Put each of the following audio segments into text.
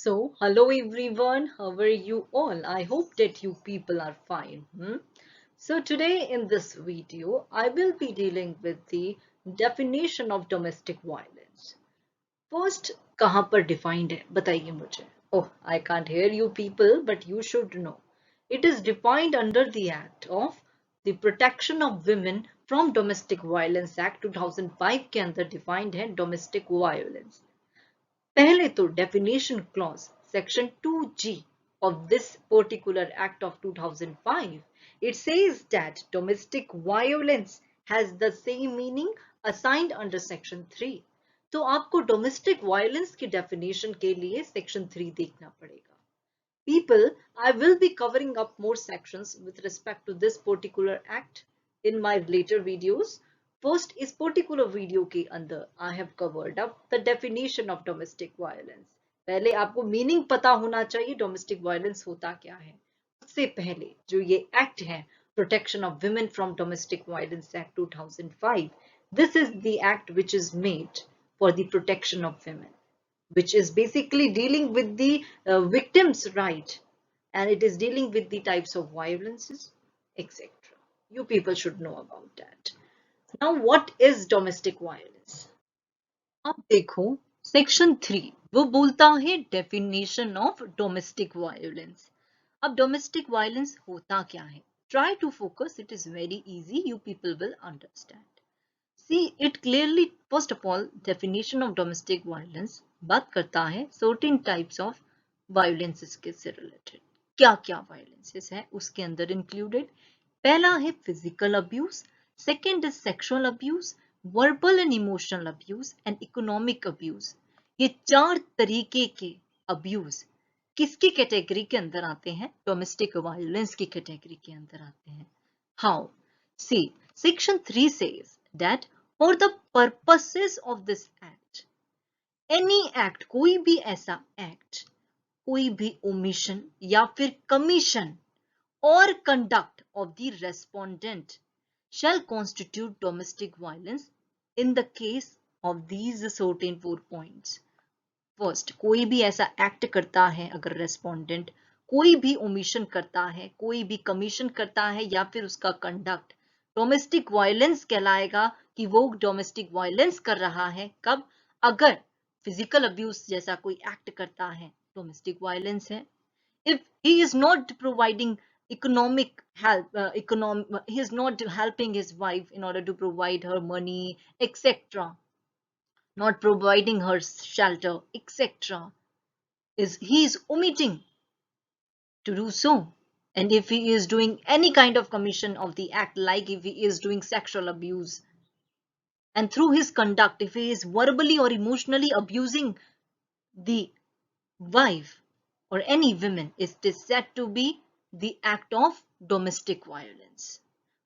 Hello everyone, how are you all? I hope that you people are fine. So, today in this video, I will be dealing with the definition of domestic violence. First, कहाँ पर defined है? बताइए मुझे. Oh, I can't hear you people, but you should know. It is defined under the Act of the Protection of Women from Domestic Violence Act 2005 के अंदर defined है domestic violence. पहले तो definition clause section 2G of this particular act of 2005 it says that domestic violence has the same meaning assigned under section 3. तो आपको domestic violence की definition के लिए सेक्शन 3 देखना पड़ेगा. People, I will be covering up more sections with respect to this particular act in my later videos. First, इस particular video के अंदर I have covered up the definition of domestic violence. पहले आपको meaning पता होना चाहिए domestic violence होता क्या है. उससे पहले जो ये act है Protection of Women from Domestic Violence Act 2005, this is the act which is made for the protection of women, which is basically dealing with the victim's right, and it is dealing with the types of violences, etc. You people should know about that. Now, what is domestic violence? अब देखो section 3 वो बोलता है definition of domestic violence. अब domestic violence होता क्या है? Try to focus, it is very easy, you people will understand. See, it clearly, first of all, definition of domestic violence बात करता है certain types of violences के से related. क्या क्या violences है उसके अंदर included. पहला है physical abuse, second is sexual abuse, verbal and emotional abuse and economic abuse. ये चार तरीके के abuse किसकी कैटेगरी के अंदर आते हैं? डोमेस्टिक वायलेंस की कैटेगरी के अंदर आते हैं. How? See, section 3 says that for the purposes of this act, any act, कोई भी ऐसा act, कोई भी omission या फिर commission or conduct of the respondent shall constitute domestic violence in the case of these certain 4 points. First, कोई भी ऐसा act करता है अगर respondent, कोई भी omission करता है, कोई भी commission करता है या फिर उसका conduct डोमेस्टिक वायलेंस कहलाएगा कि वो डोमेस्टिक वायलेंस कर रहा है. कब? अगर फिजिकल अब्यूज जैसा कोई एक्ट करता है डोमेस्टिक वायलेंस है. If he is not providing economic help, he is not helping his wife in order to provide her money, etc., not providing her shelter, etc., he is omitting to do so. And if he is doing any kind of commission of the act, like if he is doing sexual abuse, and through his conduct, if he is verbally or emotionally abusing the wife or any women, it is said to be the act of domestic violence.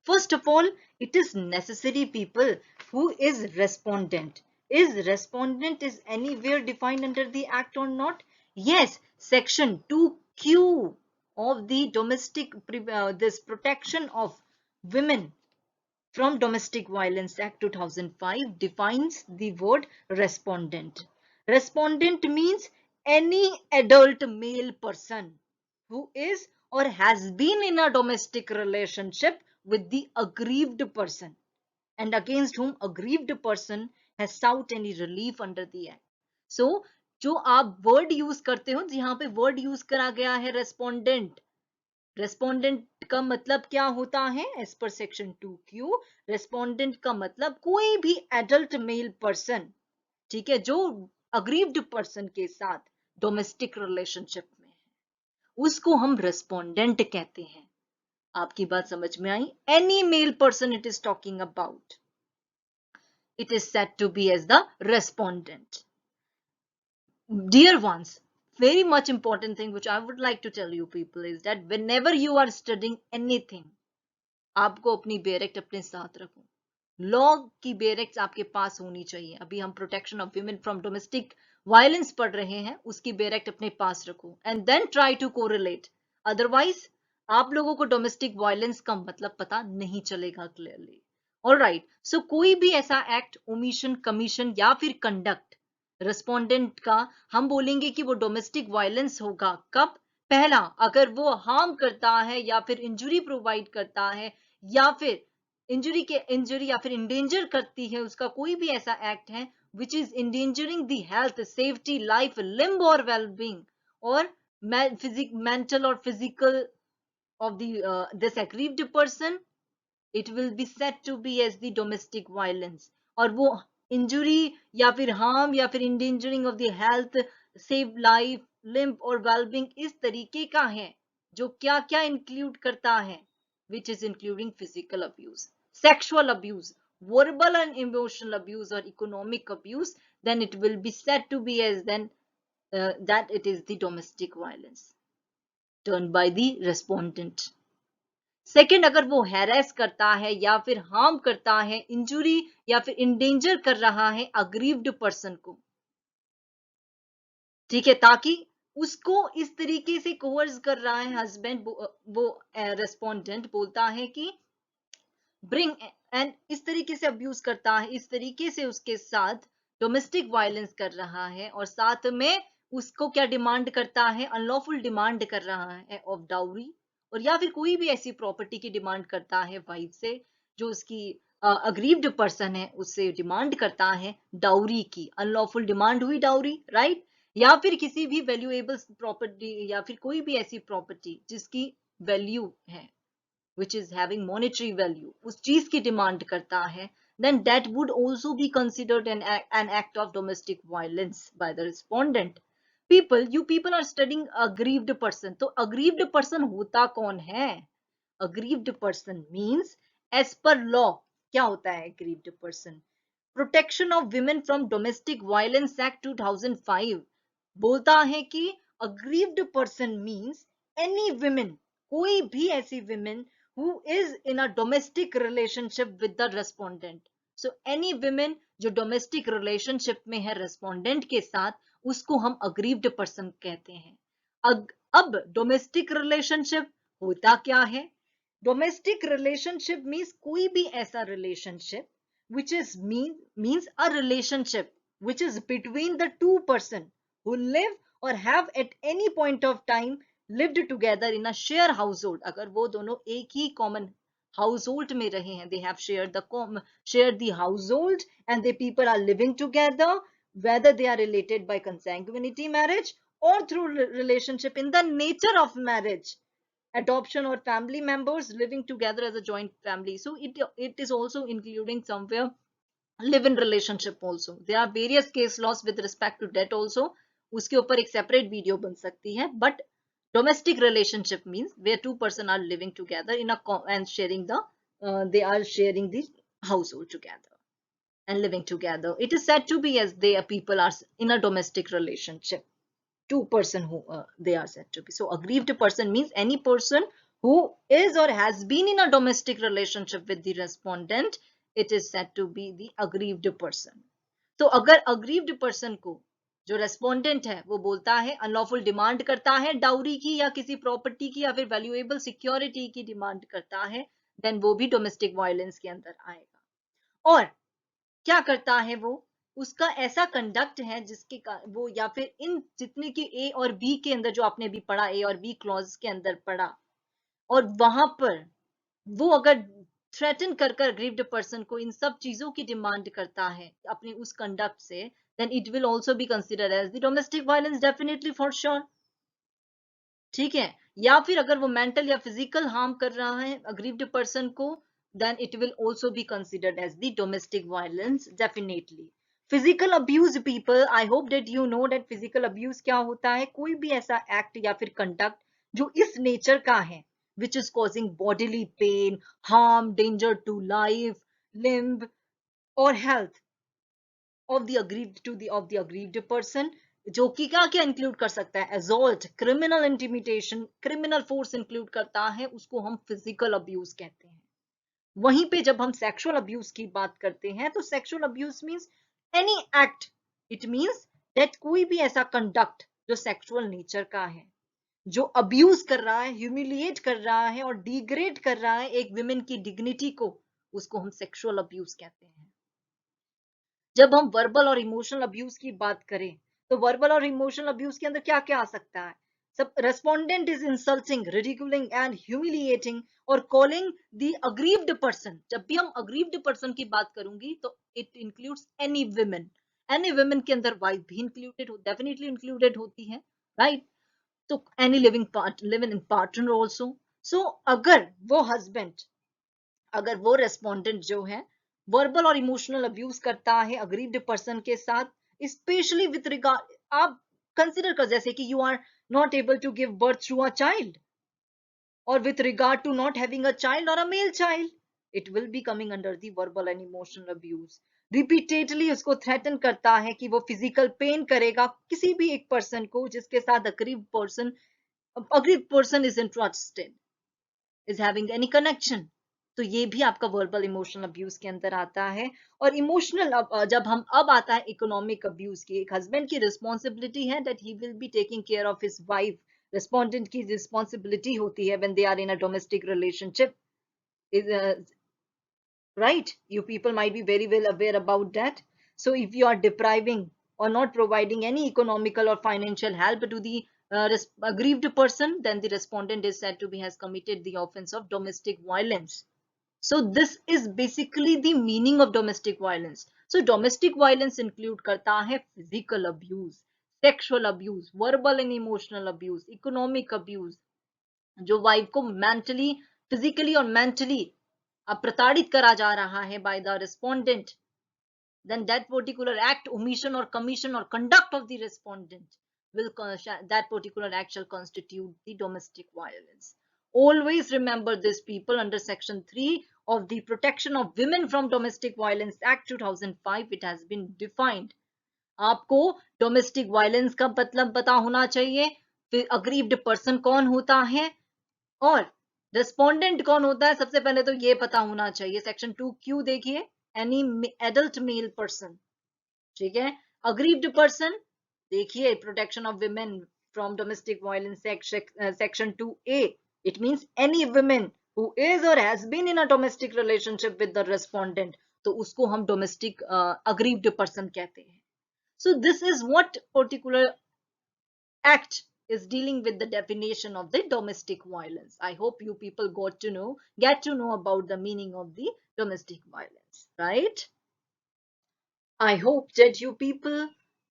First of all, it is necessary, people, who is respondent. Is respondent is anywhere defined under the act or not? Yes, section 2Q of the domestic this protection of women from Domestic Violence Act 2005 defines the word respondent. Respondent means any adult male person who is or has been in a domestic relationship with the aggrieved person and against whom aggrieved person has sought any relief under the act. So, जो आप word use करते हो, जहां पे word use करा गया है respondent, respondent का मतलब क्या होता है? As per section 2Q, respondent का मतलब कोई भी एडल्ट मेल पर्सन, ठीक है, जो अग्रीव्ड पर्सन के साथ डोमेस्टिक रिलेशनशिप में है, उसको हम रेस्पोंडेंट कहते हैं. आपकी बात समझ में आई? Any male person it is talking about, it is said to be as the respondent. Dear ones, very much important thing which I would like to tell you people is that whenever you are studying anything, आपको अपनी बेरेक्ट अपने साथ रखो. Law की बेरेक्ट आपके पास होनी चाहिए. अभी हम protection of women from domestic violence पढ़ रहे हैं, उसकी बेरेक्ट अपने पास रखो and then try to correlate. Otherwise आप लोगों को डोमेस्टिक वायलेंस का मतलब पता नहीं चलेगा क्लियरली. ऑलराइट, सो कोई भी ऐसा एक्ट, ओमिशन, कमीशन या फिर कंडक्ट रेस्पोंडेंट का, हम बोलेंगे कि वो डोमेस्टिक वायलेंस होगा कब? पहला, अगर वो हार्म करता है या फिर इंजरी प्रोवाइड करता है, या फिर इंजरी या फिर इंडेंजर करती है, उसका कोई भी ऐसा एक्ट है which is endangering the health, safety, life, limb or well-being, or mental or physical of the this aggrieved person, it will be said to be as the domestic violence. और वो injury या फिर harm या फिर endangering of the health, save life, limb और wellbeing इस तरीके का है जो क्या क्या इंक्लूड करता है, which is including physical abuse, sexual abuse, verbal and emotional abuse or economic abuse, then it will be said to be as then that it is the domestic violence done by the respondent. Second, अगर वो harass करता है या फिर harm करता है, injury या फिर इंडेंजर कर रहा है अग्रीव्ड पर्सन को, ठीक है, ताकि उसको इस तरीके से कोर्स कर रहा है हस्बैंड, वो रेस्पोंडेंट बोलता है कि ब्रिंग, एंड इस तरीके से अब्यूज करता है, इस तरीके से उसके साथ डोमेस्टिक वायलेंस कर रहा है, और साथ में उसको क्या डिमांड करता है, अनलॉफुल डिमांड कर रहा है ऑफ डाउरी, और या फिर कोई भी ऐसी प्रॉपर्टी की डिमांड करता है वाइफ से, जो उसकी अग्रीव्ड पर्सन है उससे डिमांड करता है डाउरी की, अनलॉफुल डिमांड हुई डाउरी, राइट, या फिर किसी भी वैल्यूएबल प्रॉपर्टी या फिर कोई भी ऐसी प्रॉपर्टी जिसकी वैल्यू है, which is having monetary value, उस चीज की डिमांड करता है, then that would also be considered an act of domestic violence by the respondent. You people are studying aggrieved person, तो aggrieved person होता कौन है? Aggrieved person means as per law क्या होता है aggrieved person? Protection of Women from Domestic Violence Act 2005 बोलता है कि aggrieved person means any women, कोई भी ऐसी women who is in a domestic relationship with the respondent. So any women जो domestic relationship में है respondent के साथ, उसको हम aggrieved person कहते हैं. अब domestic relationship होता क्या है? Domestic relationship means कोई भी ऐसा relationship which is means a relationship which is between the two person who live or have at any point of time lived together in a share household. अगर वो दोनों एक ही common household में रहे हैं, they have shared the household and the people are living together, whether they are related by consanguinity marriage or through relationship in the nature of marriage, adoption, or family members living together as a joint family. So it is also including somewhere live-in relationship also. There are various case laws with respect to that also. उसके ऊपर एक separate video बन सकती है. But domestic relationship means where two person are living together in a and sharing the they are sharing the household together and living together. It is said to be as they people are in a domestic relationship. Two person who they are said to be. So aggrieved person means any person who is or has been in a domestic relationship with the respondent. It is said to be the aggrieved person. तो अगर aggrieved person को जो respondent है वो बोलता है unlawful demand करता है डाउरी की या किसी प्रॉपर्टी की या फिर वैल्यूएबल सिक्योरिटी की डिमांड करता है, देन वो भी डोमेस्टिक वायलेंस के अंदर आएगा. और क्या करता है वो, उसका ऐसा कंडक्ट है जिसके वो या फिर इन जितने की ए और बी के अंदर जो आपने भी पढ़ा, ए और बी क्लॉज के अंदर पढ़ा, और वहां पर वो अगर थ्रेटन कर अग्रीव्ड पर्सन को इन सब चीजों की डिमांड करता है अपने उस कंडक्ट से, then it will also be considered as the domestic violence definitely for sure. ठीक है, या फिर अगर वो मेंटल या फिजिकल हार्म कर रहा है अग्रीव्ड पर्सन को, then it will also be considered as the domestic violence definitely. Physical abuse people, I hope that you know that physical abuse क्या होता है, कोई भी ऐसा एक्ट या फिर कंडक्ट जो इस नेचर का है, which is causing bodily pain, harm, danger to life, limb or health of the aggrieved person, जो कि क्या क्या इंक्लूड कर सकता है, assault, criminal intimidation, criminal force include करता है, उसको हम फिजिकल अब्यूज कहते हैं. वहीं पे जब हम सेक्सुअल अब्यूज की बात करते हैं तो sexual abuse means any act, it means that कोई भी ऐसा कंडक्ट जो सेक्सुअल नेचर का है, जो अब्यूज कर रहा है, ह्यूमिलिएट कर रहा है और डिग्रेड कर रहा है एक विमेन की डिग्निटी को, उसको हम सेक्सुअल अब्यूज कहते हैं. जब हम वर्बल और इमोशनल अब्यूज की बात करें तो वर्बल और इमोशनल अब्यूज के अंदर क्या क्या आ सकता है? सब respondent is insulting, ridiculing and humiliating और कॉलिंग द अग्रीव्ड पर्सन। जब भी हम अग्रीव्ड पर्सन की बात करूंगी तो it includes any women. Any women के अंदर वाइफ भी इंक्लूडेड हो, डेफिनेटली इंक्लूडेड होती है, राइट? तो एनी लिविंग पार्टनर ऑल्सो। सो अगर वो हस्बैंड, अगर वो रेस्पोंडेंट जो है वर्बल और इमोशनल अब्यूज करता है अग्रीव्ड पर्सन के साथ, स्पेशली विथ रिगार्ड, आप कंसिडर कर जैसे कि you are not able to give birth to a child, or with regard to not having a child or a male child, it will be coming under the verbal and emotional abuse. Repeatedly उसको threaten करता है कि वो physical pain करेगा किसी भी एक person को जिसके साथ aggrieved person is interested, is having any connection. तो ये भी आपका वर्बल इमोशनल अब्यूज के अंदर आता है। और इमोशनल जब हम अब आता है इकोनॉमिक अब्यूज की, एक हस्बैंड की रिस्पॉन्सिबिलिटी है that he will be taking care of his wife. Respondent की रिस्पॉन्सिबिलिटी होती है when they are in a domestic relationship, right? You people might be very well aware about that. So if you are depriving or not providing any economical or financial help to the aggrieved person, then the respondent is said to be has committed the offense of domestic violence. So this is basically the meaning of domestic violence. So domestic violence include करता है physical abuse, sexual abuse, verbal and emotional abuse, economic abuse, जो wife को mentally, physically और mentally प्रताड़ित करा जा रहा है by the respondent, then that particular act, omission or commission or conduct of the respondent will, that particular act shall constitute the domestic violence. Always remember this, people, under section 3 of the Protection of Women from Domestic Violence Act 2005 it has been defined. आपको domestic violence का मतलब पता होना चाहिए, फिर aggrieved person कौन होता है और रेस्पोंडेंट कौन होता है, सबसे पहले तो ये पता होना चाहिए। सेक्शन 2Q देखिए, एनी एडल्ट मेल पर्सन, ठीक है। अग्रीव्ड पर्सन देखिए, protection of women from domestic violence section 2A, it means any women who is or has been in a domestic relationship with the respondent, तो उसको हम domestic aggrieved person कहते हैं। So this is what particular act is dealing with the definition of the domestic violence. I hope you people get to know about the meaning of the domestic violence, right? I hope that you people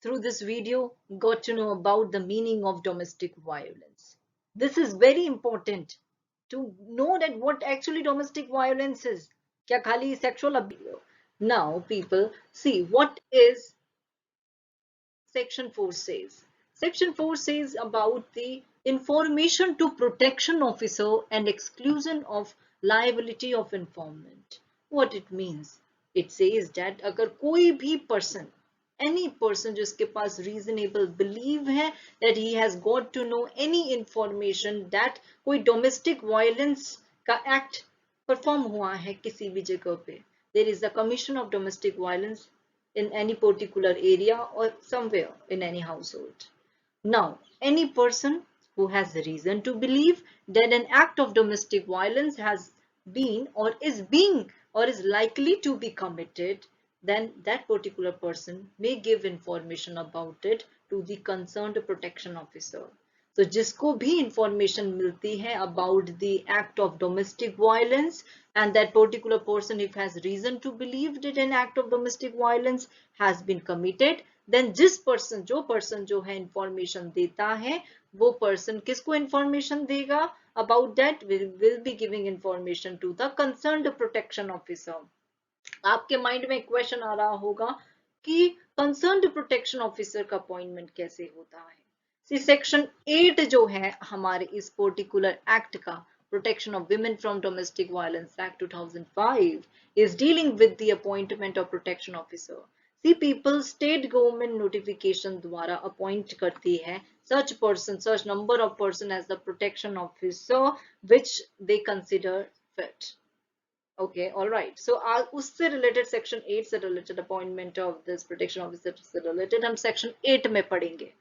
through this video got to know about the meaning of domestic violence. This is very important to know that what actually domestic violence is. Kya khali sexual abuse? Now people see what is Section 4 says. Section 4 says about the information to protection officer and exclusion of liability of informant. What it means? It says that अगर कोई भी person, any person जिसके पास reasonable belief है that he has got to know any information that कोई domestic violence का act perform हुआ है किसी भी जगह पे, there is a commission of domestic violence in any particular area or somewhere in any household. Now, any person who has reason to believe that an act of domestic violence has been or is being or is likely to be committed, then that particular person may give information about it to the concerned protection officer. तो जिसको भी information मिलती है about the act of domestic violence and that particular person if has reason to believe that an act of domestic violence has been committed, then जिस person जो है information देता है वो person किसको इंफॉर्मेशन देगा about that will be giving information to the concerned protection officer. आपके mind में एक क्वेश्चन आ रहा होगा कि कंसर्न्ड प्रोटेक्शन ऑफिसर का अपॉइंटमेंट कैसे होता है। सेक्शन 8 जो है हमारे इस पर्टिकुलर एक्ट का, protection of women from domestic violence act 2005 is dealing with the appointment of protection officer. See people, state government notification द्वारा अपॉइंट करती है such person, such number of person as the protection officer which they consider fit. Okay, all right. So उससे related section 8 से related appointment of this protection officer से related हम section 8 में पढ़ेंगे।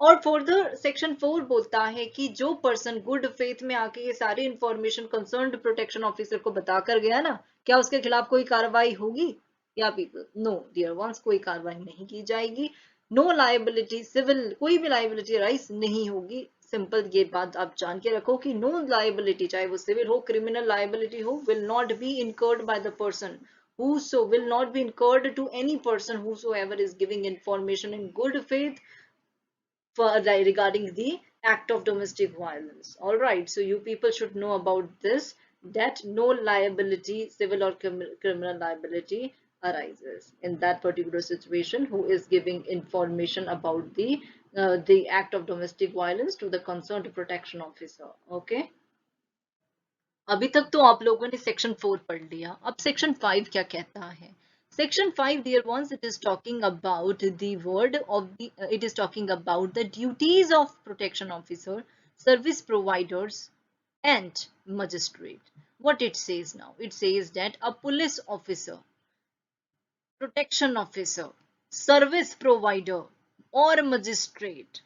और फर्दर सेक्शन 4 बोलता है कि जो पर्सन गुड फेथ में आके ये सारी इंफॉर्मेशन कंसर्न्ड प्रोटेक्शन ऑफिसर को बताकर गया ना, क्या उसके खिलाफ कोई कार्रवाई होगी? या पीपल, नो डियर वंस, कोई कार्रवाई नहीं की जाएगी। नो लायबिलिटी, सिविल कोई भी लायबिलिटी राइज नहीं होगी। सिंपल ये बात आप जान के रखो कि नो लायबिलिटी, चाहे वो सिविल हो क्रिमिनल लायबिलिटी हो, will not B incurred by the person whoso will not be incurred to any person whosoever is giving information in good faith for regarding the act of domestic violence. All right, so you people should know about this, that no liability, civil or criminal liability arises in that particular situation who is giving information about the act of domestic violence to the concerned protection officer. Okay, अभी तक तो आप लोगों ने section 4 पढ़ लिया, अब section 5 क्या कहता है? Section 5, dear ones, it is talking about the word of the, it is talking about the duties of protection officer, service providers, and magistrate. What it says now? It says that a police officer, protection officer, service provider, or magistrate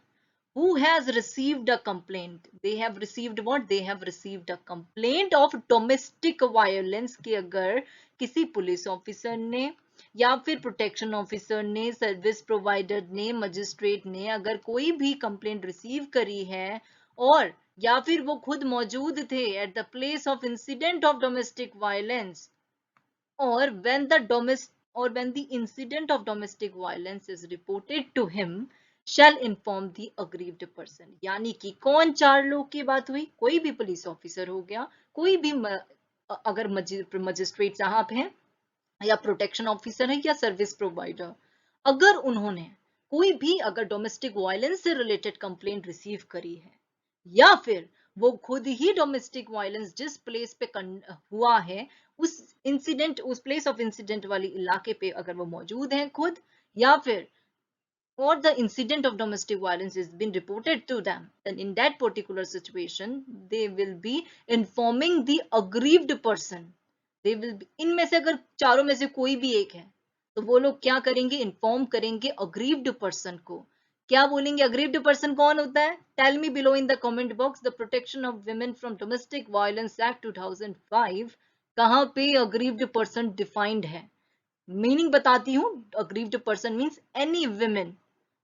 who has received a complaint, they have received what? They have received a complaint of domestic violence कि अगर किसी police officer ने या फिर protection officer ने, service provider ने, magistrate ने अगर कोई भी कंप्लेंट रिसीव करी है और या फिर वो खुद मौजूद थे at the place of incident of domestic violence, or when the incident of domestic violence is reported to him, shall inform the aggrieved person. यानी कि कौन चार लोग की बात हुई? कोई भी पुलिस ऑफिसर हो गया, कोई भी अगर मजिस्ट्रेट साहब हैं या प्रोटेक्शन ऑफिसर है या सर्विस प्रोवाइडर, अगर उन्होंने कोई भी अगर डोमेस्टिक वायलेंस से रिलेटेड कंप्लेंट रिसीव करी है या फिर वो खुद ही डोमेस्टिक वायलेंस जिस प्लेस पे हुआ है उस इंसिडेंट, उस प्लेस ऑफ इंसिडेंट वाली इलाके पे अगर वो मौजूद हैं खुद, या फिर or the incident of domestic violence has been reported to them, then in that particular situation they will be informing the aggrieved person. They will be, इनमें से अगर चारों में से कोई भी एक है तो वो लोग क्या करेंगे? इन्फॉर्म करेंगे अग्रीव्ड पर्सन को। क्या बोलेंगे? अग्रीव्ड पर्सन कौन होता है? Tell me below in the comment box. The protection of women from domestic violence act 2005, कहाँ पे अग्रीव्ड पर्सन डिफाइंड है? मीनिंग बताती हूँ। Aggrieved person means any women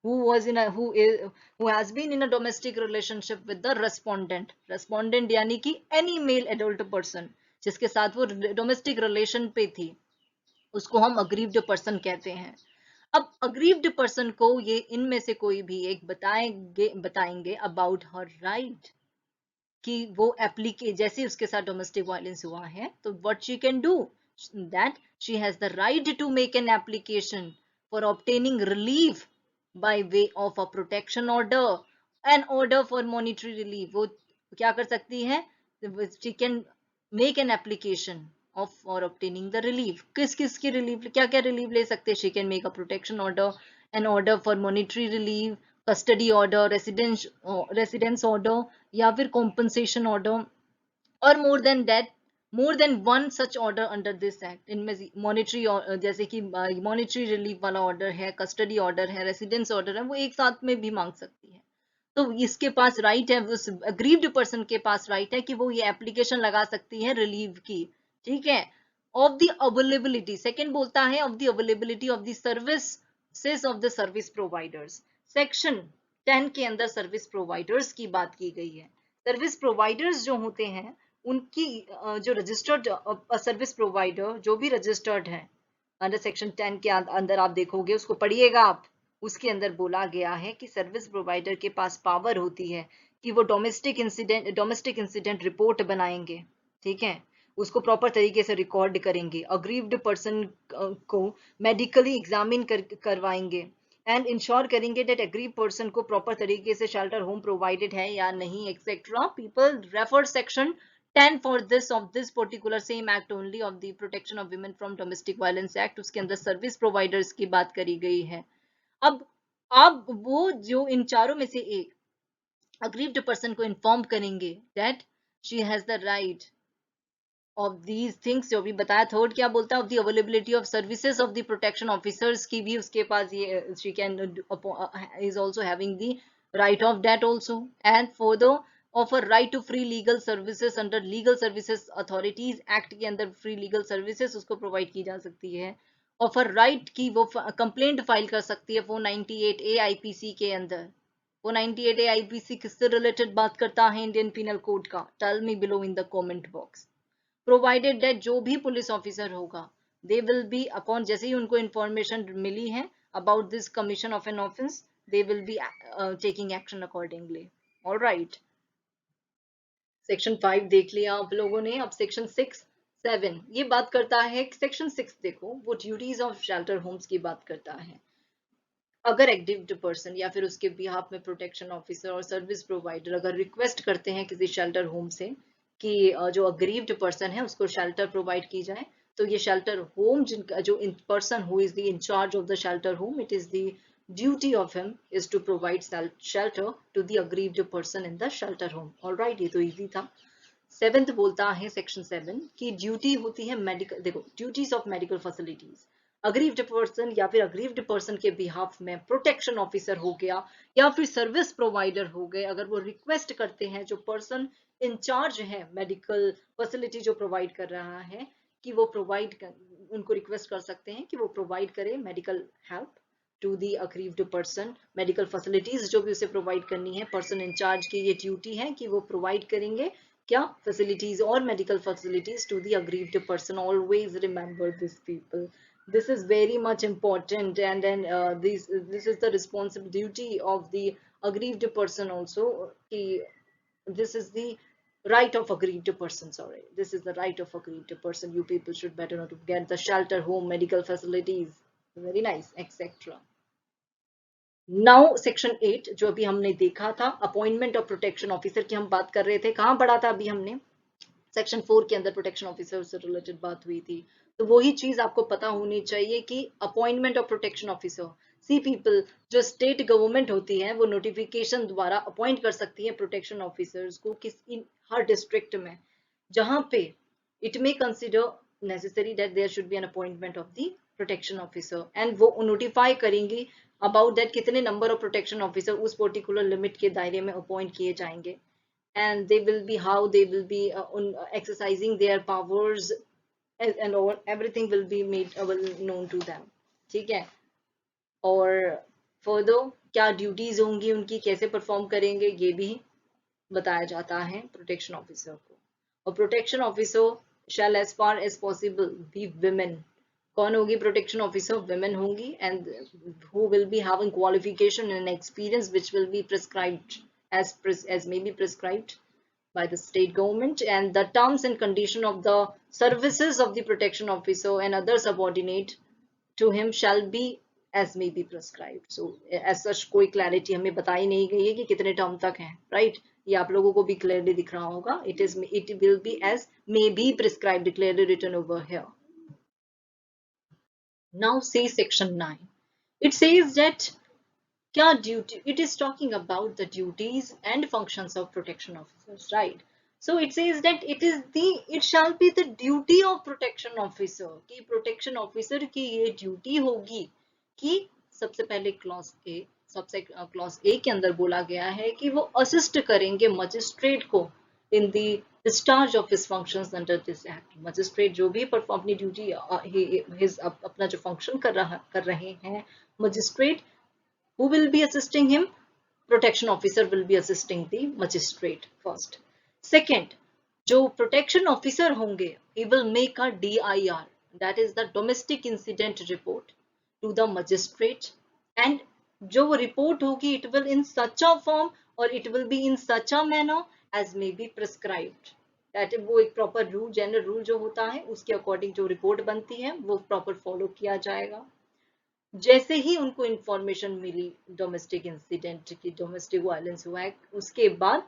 who was in a who has been in a domestic relationship with the respondent. Respondent यानी कि any male adult person जिसके साथ वो डोमेस्टिक रिलेशन पे थी, उसको हम अग्रीव्ड पर्सन कहते हैं। अब अग्रीव्ड पर्सन को ये इनमें से कोई भी एक बताएंगे अबाउट हर राइट, कि वो एप्लीके जैसे उसके साथ डोमेस्टिक वायलेंस हुआ है तो what she can do, that she has the right to make an application for obtaining relief by way of a protection order, an order for monetary relief. वो क्या कर सकती है? She can make an application of for obtaining the relief. किस किस की relief, क्या क्या relief ले सकते हैं? She can make a protection order, an order for monetary relief, custody order, residence order या फिर compensation order, और more than one such order under this act. इनमें मॉनिटरी जैसे कि मॉनिटरी रिलीफ वाला ऑर्डर है, कस्टडी ऑर्डर है, residence order है, वो एक साथ में भी मांग सकती है। तो इसके पास राइट है, उस अग्रीव्ड पर्सन के पास राइट है कि वो ये एप्लीकेशन लगा सकती है रिलीव की। ठीक है। ऑफ द अवेलेबिलिटी, सेकेंड बोलता है of the availability of the services of the service providers. Section 10 के अंदर सर्विस प्रोवाइडर्स की बात की गई है। सर्विस प्रोवाइडर्स जो होते हैं उनकी जो रजिस्टर्ड सर्विस प्रोवाइडर जो भी रजिस्टर्ड है अंडर सेक्शन 10 के अंदर, आप देखोगे उसको पढ़िएगा आप, उसके अंदर बोला गया है कि सर्विस प्रोवाइडर के पास पावर होती है कि वो डोमेस्टिक इंसिडेंट रिपोर्ट बनाएंगे। ठीक है, उसको प्रॉपर तरीके से रिकॉर्ड करेंगे, अग्रीव्ड पर्सन को मेडिकली एग्जामिन करवाएंगे एंड इंश्योर करेंगे डेट अग्रीव पर्सन को प्रॉपर तरीके से शेल्टर होम प्रोवाइडेड है या नहीं, etcetera. People refer section 10 for this of this particular same act only of the protection of women from domestic violence act। उसके अंदर सर्विस प्रोवाइडर्स की बात करी गई है। अब वो जो इन चारों में से एक अग्रीव्ड पर्सन को इन्फॉर्म करेंगे that she has the right of these things, जो भी बताया। थर्ड क्या बोलता है? Of the availability of services of the protection officers की भी उसके पास ये she can is also having the right of that also. And for the of a right to free legal services under legal services authorities act के अंदर free legal services उसको provide की जा सकती है। ऑफर राइट की वो complaint file कर सकती है 498A आईपीसी के अंदर। 498A आईपीसी किससे रिलेटेड बात करता है इंडियन पिनल कोड का? Tell me below in the comment box. Provided that जो भी पुलिस ऑफिसर होगा दे विल बी अपॉन, जैसे ही उनको इंफॉर्मेशन मिली है about this commission of an offence, they will be taking action accordingly. Alright, section 5 देख लिया आप लोगों ने। अब सेक्शन 6 7 ये बात करता है, सेक्शन 6 देखो, वो ड्यूटीज ऑफ शेल्टर होम्स की बात करता है। अगर एग्रीव्ड पर्सन या फिर उसके बिहाफ में प्रोटेक्शन ऑफिसर और सर्विस प्रोवाइडर अगर रिक्वेस्ट करते हैं किसी शेल्टर होम से कि जो अग्रीव्ड पर्सन है उसको शेल्टर प्रोवाइड की जाए, तो ये शेल्टर होम जिनका जो person who is the in charge of the shelter home, it is the duty of him is to provide shelter to the aggrieved person in the shelter home. Alright, ये तो easy था। 7th बोलता है section 7 की duty होती है medical, देखो duties of medical facilities. Aggrieved person या फिर अग्रीव्ड पर्सन के बिहाफ में प्रोटेक्शन ऑफिसर हो गया या फिर सर्विस प्रोवाइडर हो गए, अगर वो रिक्वेस्ट करते हैं, जो पर्सन इंचार्ज है मेडिकल फैसिलिटी जो प्रोवाइड कर रहा है, कि वो उनको रिक्वेस्ट कर सकते हैं कि वो प्रोवाइड करे medical help to the aggrieved person. Medical facilities जो भी उसे प्रोवाइड करनी है, पर्सन इंचार्ज की ये ड्यूटी है कि वो प्रोवाइड करेंगे क्या, फैसिलिटीज और medical facilities to the aggrieved person. Always remember this people, this is very much important, and then this is the responsibility of the aggrieved person also, this is the right of aggrieved person, sorry, this is the right of aggrieved person. You people should better know to get the shelter home medical facilities, very nice, etc. Now section 8 जो अभी हमने देखा था, appointment of protection officer की हम बात कर रहे थे, कहां पढ़ा था अभी हमने? सेक्शन 4 के अंदर प्रोटेक्शन ऑफिसर से रिलेटेड बात हुई थी। तो वही चीज आपको पता होनी चाहिए कि appointment of protection officer, see people, जो स्टेट गवर्नमेंट होती है वो नोटिफिकेशन द्वारा अपॉइंट कर सकती है प्रोटेक्शन ऑफिसर्स को किसी हर डिस्ट्रिक्ट में, जहां पे it may consider necessary that there should be an appointment of the protection officer, and वो नोटिफाई करेंगी अबाउट दैट कितने नंबर ऑफ प्रोटेक्शन ऑफिसर उस पर्टिकुलर लिमिट के दायरे में अपॉइंट किए जाएंगे, and they will be how they will be exercising their powers, and all everything will be made well known to them, ठीक है। और फर्दर क्या ड्यूटीज होंगी उनकी, कैसे परफॉर्म करेंगे, ये भी बताया जाता है प्रोटेक्शन ऑफिसर को। और protection officer shall as far as possible be women. कौन होगी प्रोटेक्शन ऑफिसर? विमेन होंगी, and who will be having qualification and experience which will be prescribed as may be prescribed by the state government, and the terms and condition of the services of the protection officer and other subordinate to him shall be as may be prescribed. So as such कोई clarity हमें बताई नहीं गई है कि कितने term तक हैं, right? ये आप लोगों को भी clearly दिख रहा होगा, it will be as may be prescribed, clearly written over here. Now see section 9. It says that क्या duty, it is talking about the duties and functions of protection officers, right? So it says that it shall be the duty of protection officer, कि protection officer की ये duty होगी कि सबसे पहले clause A के अंदर बोला गया है कि वो असिस्ट करेंगे मजिस्ट्रेट को in the discharge of his functions under this act. Magistrate जो भी अपनी ड्यूटी अपना जो फंक्शन कर रहे हैं, magistrate who will be assisting him? Protection officer will be assisting the magistrate first. Second, जो protection officer होंगे, he will make a DIR, that is the domestic incident report, to the magistrate, and जो वो report होगी, it will in such a form or it will be in such a manner as may be prescribed. That वो एक proper rule, general rule जो होता है उसके according जो report बनती है वो proper follow किया जाएगा। जैसे ही उनको इंफॉर्मेशन मिली डोमेस्टिक इंसिडेंट की, डोमेस्टिक वायलेंस हुआ है, उसके बाद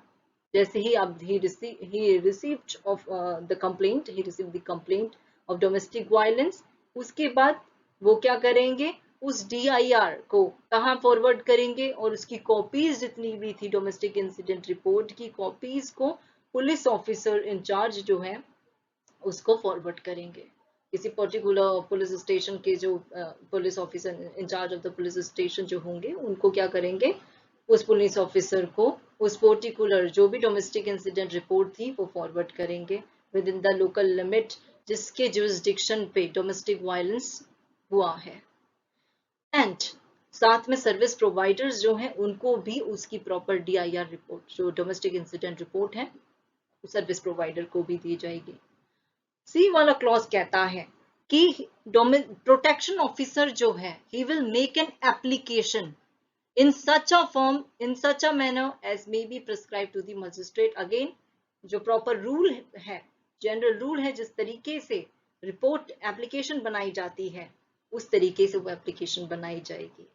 जैसे ही अब he received of the complaint, he received the complaint of domestic violence, उसके बाद वो क्या करेंगे, उस DIR को कहाँ फॉरवर्ड करेंगे, और उसकी कॉपीज जितनी भी थी डोमेस्टिक इंसिडेंट रिपोर्ट की कॉपीज को पुलिस ऑफिसर इंचार्ज जो है उसको फॉरवर्ड करेंगे। किसी पर्टिकुलर पुलिस स्टेशन के जो police officer in charge of the police station जो होंगे, उनको क्या करेंगे, उस पुलिस ऑफिसर को उस पर्टिकुलर जो भी डोमेस्टिक इंसिडेंट रिपोर्ट थी वो फॉरवर्ड करेंगे with in the local limit जिसके जुरिस्डिक्शन पे डोमेस्टिक वायलेंस हुआ है। एंड साथ में सर्विस प्रोवाइडर्स जो हैं उनको भी उसकी प्रॉपर DIR रिपोर्ट, जो डोमेस्टिक इंसिडेंट रिपोर्ट है, सर्विस प्रोवाइडर को भी दी जाएगी। सी वाला क्लॉज कहता है कि प्रोटेक्शन ऑफिसर जो है he will make an application in such a form, in such a manner as may be prescribed to the magistrate. Again, जो प्रॉपर रूल है, जनरल रूल है, जिस तरीके से रिपोर्ट एप्लीकेशन बनाई जाती है उस तरीके से वो एप्लीकेशन बनाई जाएगी।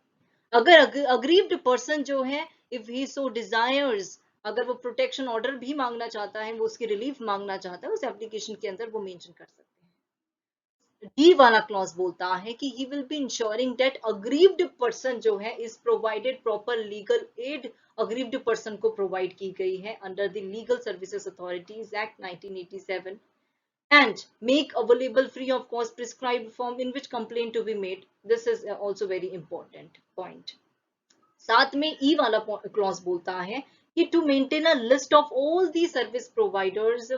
अगर अग्रीव्ड पर्सन जो है, इफ ही सो डिजायर्स, अगर वो प्रोटेक्शन ऑर्डर भी मांगना चाहता है, वो उसकी रिलीफ मांगना चाहता है, उस एप्लीकेशन के अंदर वो मेंशन कर सकते हैं। डी वाला क्लॉज बोलता है कि he will be ensuring that aggrieved person जो है is provided proper legal aid, aggrieved person को प्रोवाइड की गई है under the Legal Services Authorities Act 1987 and make available free of cost prescribed form in which complaint to be made. This is also very important point. साथ में ई वाला clause बोलता है कि to maintain a list of all the service providers,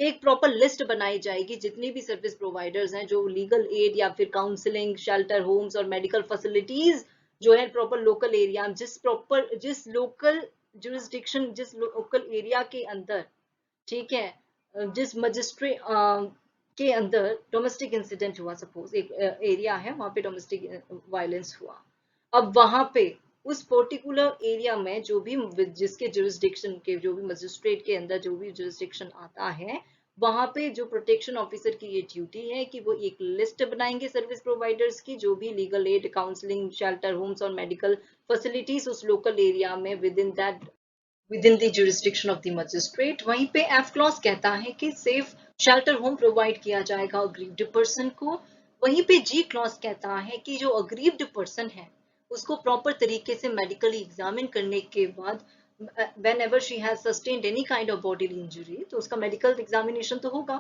एक proper list बनाई जाएगी जितनी भी सर्विस प्रोवाइडर्स हैं जो लीगल एड या फिर काउंसलिंग, शेल्टर होम्स और मेडिकल फैसिलिटीज जो है प्रॉपर लोकल एरिया, जिस लोकल जुरिस्डिक्शन, जिस लोकल एरिया के अंदर, ठीक है, जिस मजिस्ट्रेट के अंदर डोमेस्टिक इंसिडेंट हुआ, सपोज एक एरिया है वहां पे डोमेस्टिक वायलेंस हुआ, अब वहां पे उस पर्टिकुलर एरिया में जो भी जिसके जुरिस्डिक्शन के, जो भी मजिस्ट्रेट के अंदर जो भी जुरिस्डिक्शन आता है, वहां पे जो प्रोटेक्शन ऑफिसर की ये ड्यूटी है कि वो एक लिस्ट बनाएंगे सर्विस प्रोवाइडर्स की, जो भी legal aid, counselling, shelter homes और मेडिकल फैसिलिटीज उस लोकल एरिया में with in the jurisdiction of the magistrate. वहीं पे एफ क्लॉज कहता है कि सेफ शेल्टर होम प्रोवाइड किया जाएगा अग्रीव्ड पर्सन को। वहीं पे जी क्लॉज कहता है कि जो अग्रीव्ड पर्सन है उसको प्रॉपर तरीके से मेडिकली एग्जामिन करने के बाद, whenever she has sustained any kind of bodily injury, तो उसका मेडिकल एग्जामिनेशन तो होगा,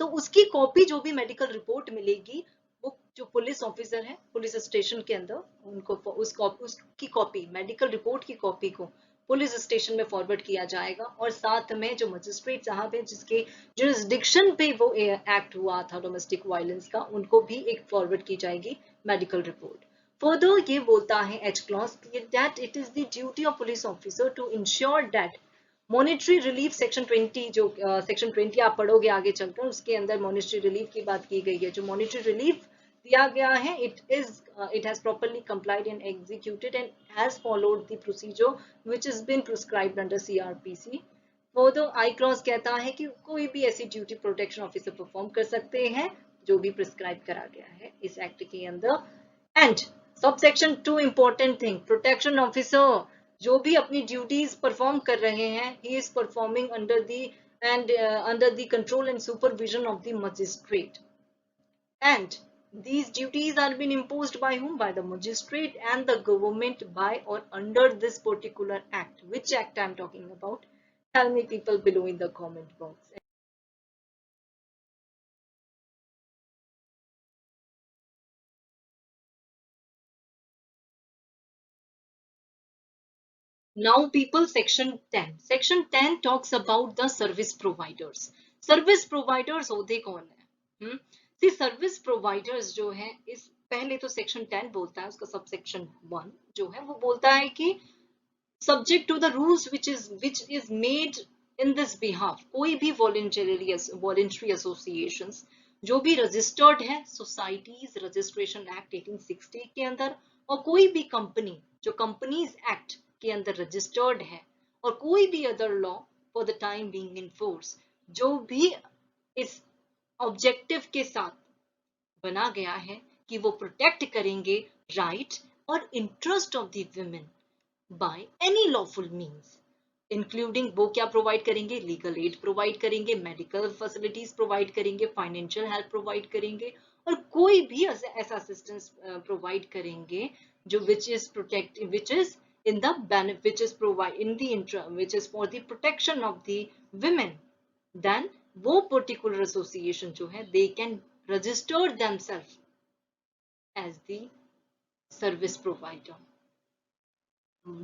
तो उसकी कॉपी, जो भी मेडिकल रिपोर्ट मिलेगी, वो जो पुलिस ऑफिसर है पुलिस स्टेशन के अंदर, उनको उसकी कॉपी, मेडिकल रिपोर्ट की कॉपी को पुलिस स्टेशन में फॉरवर्ड किया जाएगा, और साथ में जो मजिस्ट्रेट साहब है जिसके जुरिस्डिक्शन पे वो एक्ट हुआ था डोमेस्टिक वायलेंस का, उनको भी एक फॉरवर्ड की जाएगी मेडिकल रिपोर्ट। फर्दर ये बोलता है H clause that it is the duty of police officer to ensure that monetary relief, section 20, जो सेक्शन 20 आप पढ़ोगे आगे चलकर, उसके अंदर मॉनिटरी रिलीफ की बात की गई है। जो मॉनिटरी रिलीफ दिया गया है, it has properly complied and executed and has followed the procedure which has been prescribed under CRPC. Further I clause कहता है कि कोई भी ऐसी ड्यूटी प्रोटेक्शन ऑफिसर परफॉर्म कर सकते हैं जो भी प्रिस्क्राइब करा गया है इस एक्ट के अंदर। And subsection 2 important thing, protection officer जो भी अपनी ड्यूटीज परफॉर्म कर रहे हैं, he is performing under the control and supervision of the magistrate, and these duties are being imposed by whom? By the magistrate and the government, by or under this particular act. Which act I am talking about? Tell me people below in the comment box. Now people, section 10. Section 10 talks about the service providers. Service providers होते कौन है? See, service providers जो है, इस पहले तो section 10 बोलता है, उसका subsection 1 जो है वो बोलता है कि subject to the rules which is made in this behalf, कोई भी voluntary associations जो भी रजिस्टर्ड है सोसाइटीज रजिस्ट्रेशन एक्ट 1860 के अंदर, और कोई भी कंपनी जो कंपनीज एक्ट के अंदर रजिस्टर्ड है, और कोई भी other law for the time being in force जो भी इस ऑब्जेक्टिव के साथ बना गया है कि वो प्रोटेक्ट करेंगे राइट और interest of the women by any lawful means, including वो क्या प्रोवाइड करेंगे, लीगल एड प्रोवाइड करेंगे, मेडिकल फैसिलिटीज प्रोवाइड करेंगे, फाइनेंशियल हेल्प प्रोवाइड करेंगे, और कोई भी ऐसा असिस्टेंस प्रोवाइड करेंगे जो which is for the protection of the women, then वो particular association जो है they can register themselves as the service provider.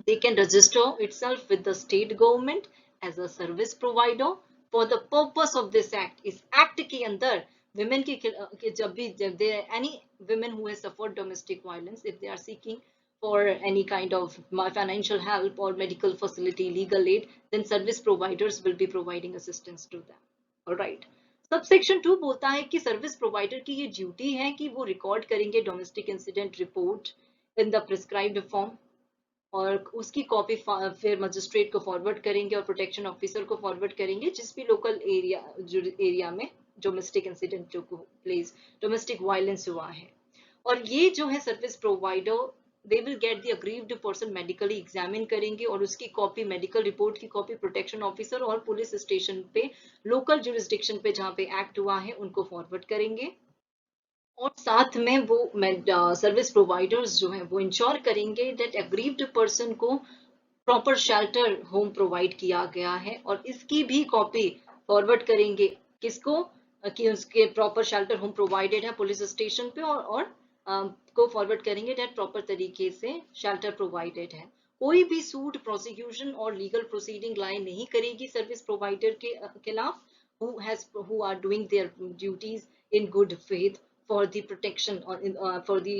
They can register itself with the state government as a service provider for the purpose of this act. इस act के अंदर women के जब भी there any women who has suffered domestic violence, if they are seeking for any kind of financial help or medical facility, legal aid, then service providers will be providing assistance to them. All right. Subsection 2 बोलता है कि service provider की ये duty है कि वो record करेंगे domestic incident report in the prescribed form, और उसकी कॉपी फिर मजिस्ट्रेट को फॉरवर्ड करेंगे और प्रोटेक्शन ऑफिसर को फॉरवर्ड करेंगे जिस भी लोकल एरिया में डोमेस्टिक इंसिडेंट जो प्लेस डोमेस्टिक वायलेंस हुआ है। और ये जो है service provider they will get the aggrieved person medically examine करेंगे और उसकी कॉपी मेडिकल रिपोर्ट की कॉपी प्रोटेक्शन ऑफिसर और पुलिस स्टेशन पे लोकल जुरिस्डिक्शन पे जहाँ पे एक्ट हुआ है उनको फॉरवर्ड करेंगे। और साथ में वो सर्विस प्रोवाइडर्स जो है वो इंश्योर करेंगे दैट एग्रीव्ड पर्सन को प्रॉपर शेल्टर होम प्रोवाइड किया गया है और इसकी भी कॉपी फॉरवर्ड करेंगे किसको, कि उसके प्रॉपर शेल्टर होम प्रोवाइडेड है पुलिस स्टेशन पे, और को फॉरवर्ड करेंगे दैट प्रॉपर तरीके से शेल्टर प्रोवाइडेड है। कोई भी सूट प्रोसिक्यूशन और लीगल प्रोसीडिंग लाइन नहीं करेगी सर्विस प्रोवाइडर के खिलाफ who are doing their duties in good faith for the protection or for the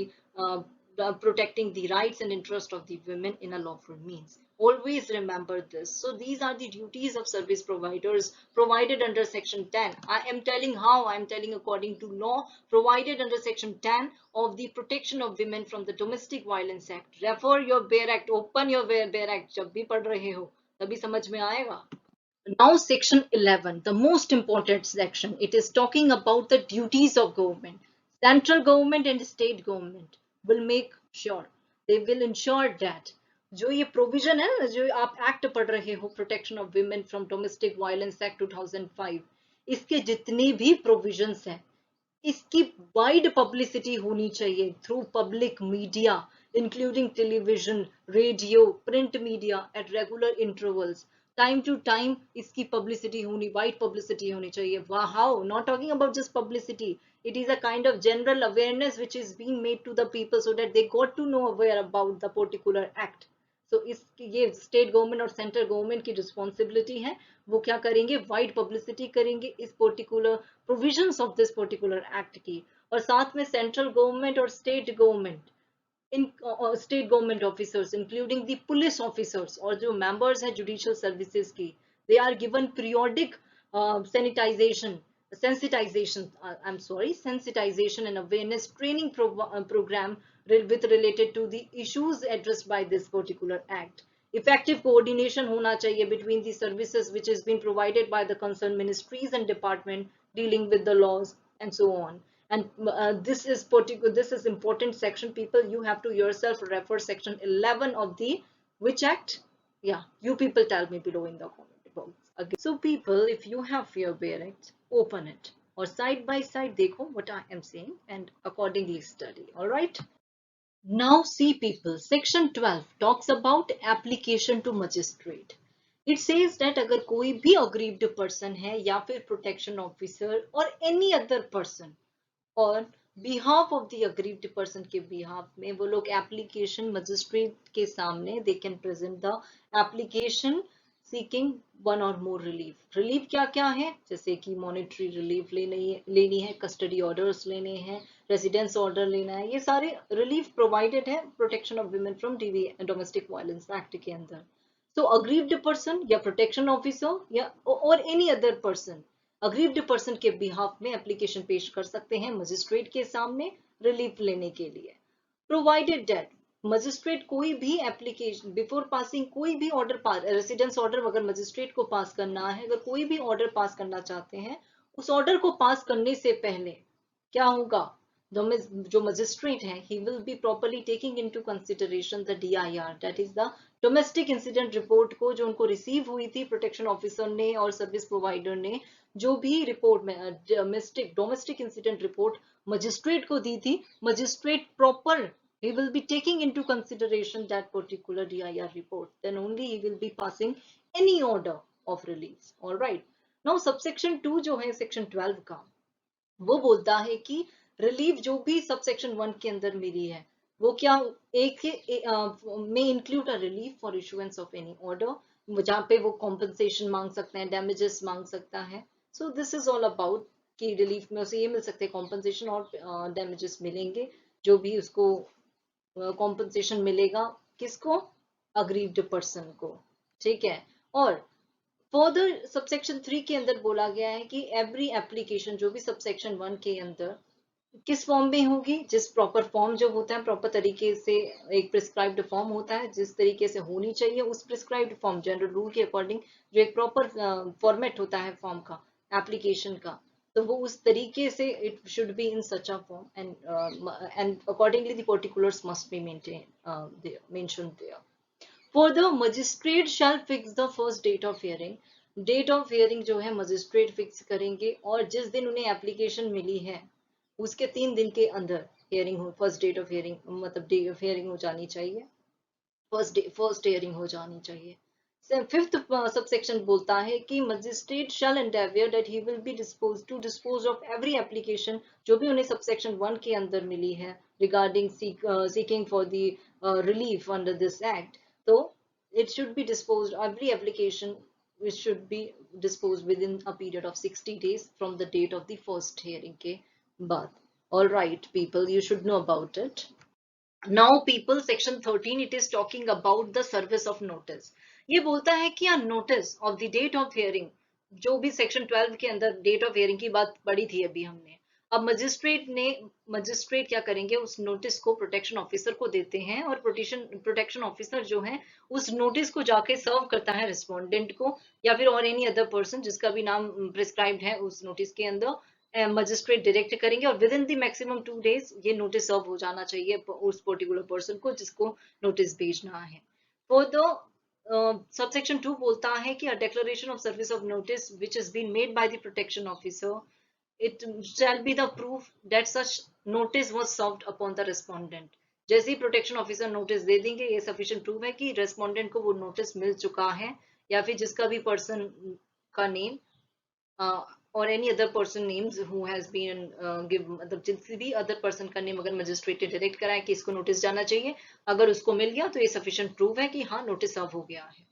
protecting the rights and interest of the women in a lawful means. Always remember this. So these are the duties of service providers provided under section 10. I am telling how, I am telling according to law provided under section 10 of the protection of women from the domestic violence act. Refer your bare act, open your bare act जब भी पढ़ रहे हो तभी समझ में आएगा। Now section 11, the most important section, it is talking about the duties of government. Central government and state government will make sure, they will ensure that जो ये provision है ना, जो आप act पढ़ रहे हो protection of women from domestic violence act 2005, इसके जितने भी provisions हैं इसकी वाइड पब्लिसिटी होनी चाहिए through public media including television, radio, print media at regular intervals. Time to time इसकी पब्लिसिटी होनी, वाइड पब्लिसिटी होनी चाहिए। How, not talking about just publicity, it is a kind of general awareness which is being made to the people so that they got to know aware about the particular act. तो ये state government और central government की responsibility है, वो क्या करेंगे, wide publicity करेंगे इस particular provisions of this particular act की। और साथ में सेंट्रल गवर्नमेंट और स्टेट गवर्नमेंट इन state government officers including the police officers और जो मेंबर्स हैं जुडिशियल सर्विसेज की, they are given periodic sanitisation sensitization and awareness training program with related to the issues addressed by this particular act. Effective coordination hona chahiye between the services which has been provided by the concerned ministries and department dealing with the laws and so on. And this is important section, people. You have to yourself refer section 11 of the which act? Yeah, you people tell me below in the comment box. Again. So people, if you have your parents, open it or side by side देखो what I am saying and accordingly study. All right. Now see people, section 12 talks about application to magistrate. It says that अगर कोई भी aggrieved person है या फिर protection officer or any other person और behalf of the aggrieved person के behalf में वो लोग application magistrate के सामने they can present the application seeking one or more relief. Relief क्या क्या है, जैसे कि monetary relief लेनी है, custody orders लेने हैं, residence order लेना है, ये सारे relief provided है protection of women from domestic violence act के अंदर। So aggrieved person या protection officer या or any other person aggrieved person के बिहाफ में एप्लीकेशन पेश कर सकते हैं मजिस्ट्रेट के सामने रिलीफ लेने के लिए। प्रोवाइडेड दैट मजिस्ट्रेट कोई भी एप्लीकेशन बिफोर पासिंग कोई भी ऑर्डर रेसिडेंस ऑर्डर अगर मजिस्ट्रेट को पास करना है, अगर कोई भी ऑर्डर पास करना चाहते हैं, उस ऑर्डर को पास करने से पहले क्या होगा, जो मजिस्ट्रेट है he will be properly taking into consideration the DIR, that is the domestic incident report को जो उनको रिसीव हुई थी प्रोटेक्शन ऑफिसर ने और सर्विस प्रोवाइडर ने जो भी रिपोर्ट में डोमेस्टिक इंसिडेंट रिपोर्ट मजिस्ट्रेट को दी थी, magistrate proper he will be taking into consideration that particular DIR report, then only he will be passing any order of release. All right. Now subsection 2 जो है section 12 का, वो बोलता है कि relief जो भी सबसेक्शन 1 के अंदर मिली है वो क्या एक में include a relief for issuance of any order, जहाँ पे वो कॉम्पनसेशन मांग सकते हैं, डैमेजेस मांग सकता है। सो दिस इज ऑल अबाउट की रिलीफ में उसे ये मिल सकते हैं कॉम्पनसेशन और डैमेजेस मिलेंगे, जो भी उसको कॉम्पनसेशन मिलेगा, किसको, अग्रीव्ड पर्सन को, ठीक है। और फर्दर सबसेक्शन 3 के अंदर बोला गया है कि एवरी एप्लीकेशन जो भी सबसेक्शन 1 के अंदर किस फॉर्म में होगी, जिस प्रॉपर फॉर्म जो होता है, प्रॉपर तरीके से एक प्रिस्क्राइब्ड फॉर्म होता है जिस तरीके से होनी चाहिए, उस प्रिस्क्राइब्ड फॉर्म जनरल रूल के अकॉर्डिंग जो एक प्रॉपर फॉर्मेट होता है फॉर्म का, एप्लीकेशन का, तो वो उस तरीके से it should be in such a form and accordingly the particulars must be mentioned there. Further magistrate shall fix the first date of hearing. Date of hearing जो है मजिस्ट्रेट फिक्स करेंगे, और जिस दिन उन्हें एप्लीकेशन मिली है उसके 3 दिन के अंदर हियरिंग हो, फर्स्ट डेट ऑफ हियरिंग मतलब डे ऑफ हियरिंग हो जानी चाहिए, फर्स्ट हियरिंग हो जानी चाहिए. फिफ्थ सबसेक्शन बोलता है कि magistrate shall endeavour that he will be dispose of every application जो भी उन्हें सबसेक्शन 1 के अंदर मिली है regarding seeking for the relief under this act. तो it should be disposed, every application which should be disposed within a period of 60 days from the date of the first hearing के बाद. All right people, you should know about it. Now people, section 13 it is talking about the service of notice. ये बोलता है कि a notice of the date of hearing, जो भी section 12 के अंदर date of hearing की बात पढ़ी थी अभी हमने, अब मजिस्ट्रेट क्या करेंगे, उस नोटिस को प्रोटेक्शन ऑफिसर को देते हैं, और प्रोटेक्शन ऑफिसर जो है उस नोटिस को जाके सर्व करता है रिस्पोंडेंट को, या फिर और एनी अदर पर्सन जिसका भी नाम प्रिस्क्राइब्ड है उस नोटिस के अंदर, मजिस्ट्रेट डायरेक्ट करेंगे, और with in the maximum 2 days ये नोटिस सर्व हो जाना चाहिए उस पर्टिकुलर पर्सन को जिसको नोटिस भेजना है. फॉर द सबसेक्शन 2 बोलता है कि a declaration of service of notice which is been made by the protection officer, it shall be the proof that such notice was served upon the respondent. जैसे ही protection officer notice दे देंगे, ये sufficient proof है कि respondent को वो notice मिल चुका है, या फिर जिसका भी पर्सन का नेम और any other person names who has been give, मतलब जिस भी अदर पर्सन का नेम अगर मजिस्ट्रेट ने डायरेक्ट करा है कि इसको नोटिस जाना चाहिए, अगर उसको मिल गया तो ये सफिशिएंट प्रूफ है कि हाँ नोटिस सर्व हो गया है.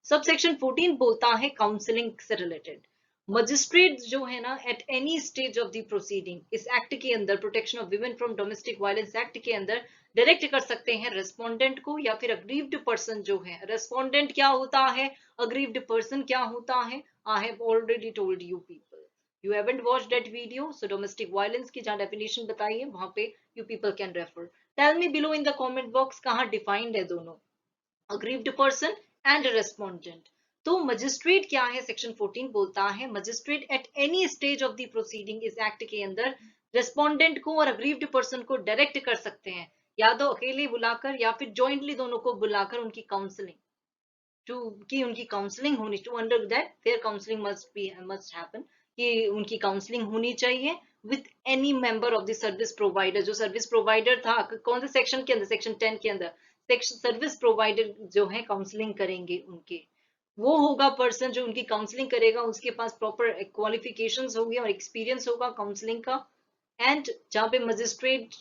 सब सेक्शन 14 बोलता है काउंसलिंग से रिलेटेड. मजिस्ट्रेट जो है ना eight any stage of the proceeding, इस एक्ट के अंदर protection of women from domestic violence act के अंदर डायरेक्ट कर सकते हैं रेस्पोंडेंट को या फिर अग्रीव्ड पर्सन जो है. रेस्पोंडेंट क्या होता है, अग्रीव्ड पर्सन क्या होता है, I have already told you people, you haven't watched that video, so domestic violence की जहां डेफिनेशन बताई है वहां पे you people can refer. Tell me below in the comment box कहां डिफाइंड है दोनों, अग्रीव्ड पर्सन एंड रेस्पोंडेंट. तो मजिस्ट्रेट क्या है, सेक्शन 14 बोलता है magistrate at any stage of the proceeding इस एक्ट के अंदर रेस्पोंडेंट को और अग्रीव्ड पर्सन को डायरेक्ट कर सकते हैं, या तो अकेले बुलाकर या फिर जॉइंटली दोनों को बुलाकर उनकी काउंसलिंग उनकी काउंसलिंग होनी, to under that their counselling must happen, कि उनकी काउंसलिंग होनी चाहिए with any member of the service provider. जो सर्विस प्रोवाइडर था कौन से सेक्शन के अंदर, सेक्शन 10 के अंदर, सर्विस प्रोवाइडर जो है काउंसलिंग करेंगे उनके, वो होगा पर्सन जो उनकी काउंसलिंग करेगा, उसके पास प्रॉपर क्वालिफिकेशंस होंगे और एक्सपीरियंस होगा काउंसलिंग का. एंड जहाँ पे मजिस्ट्रेट,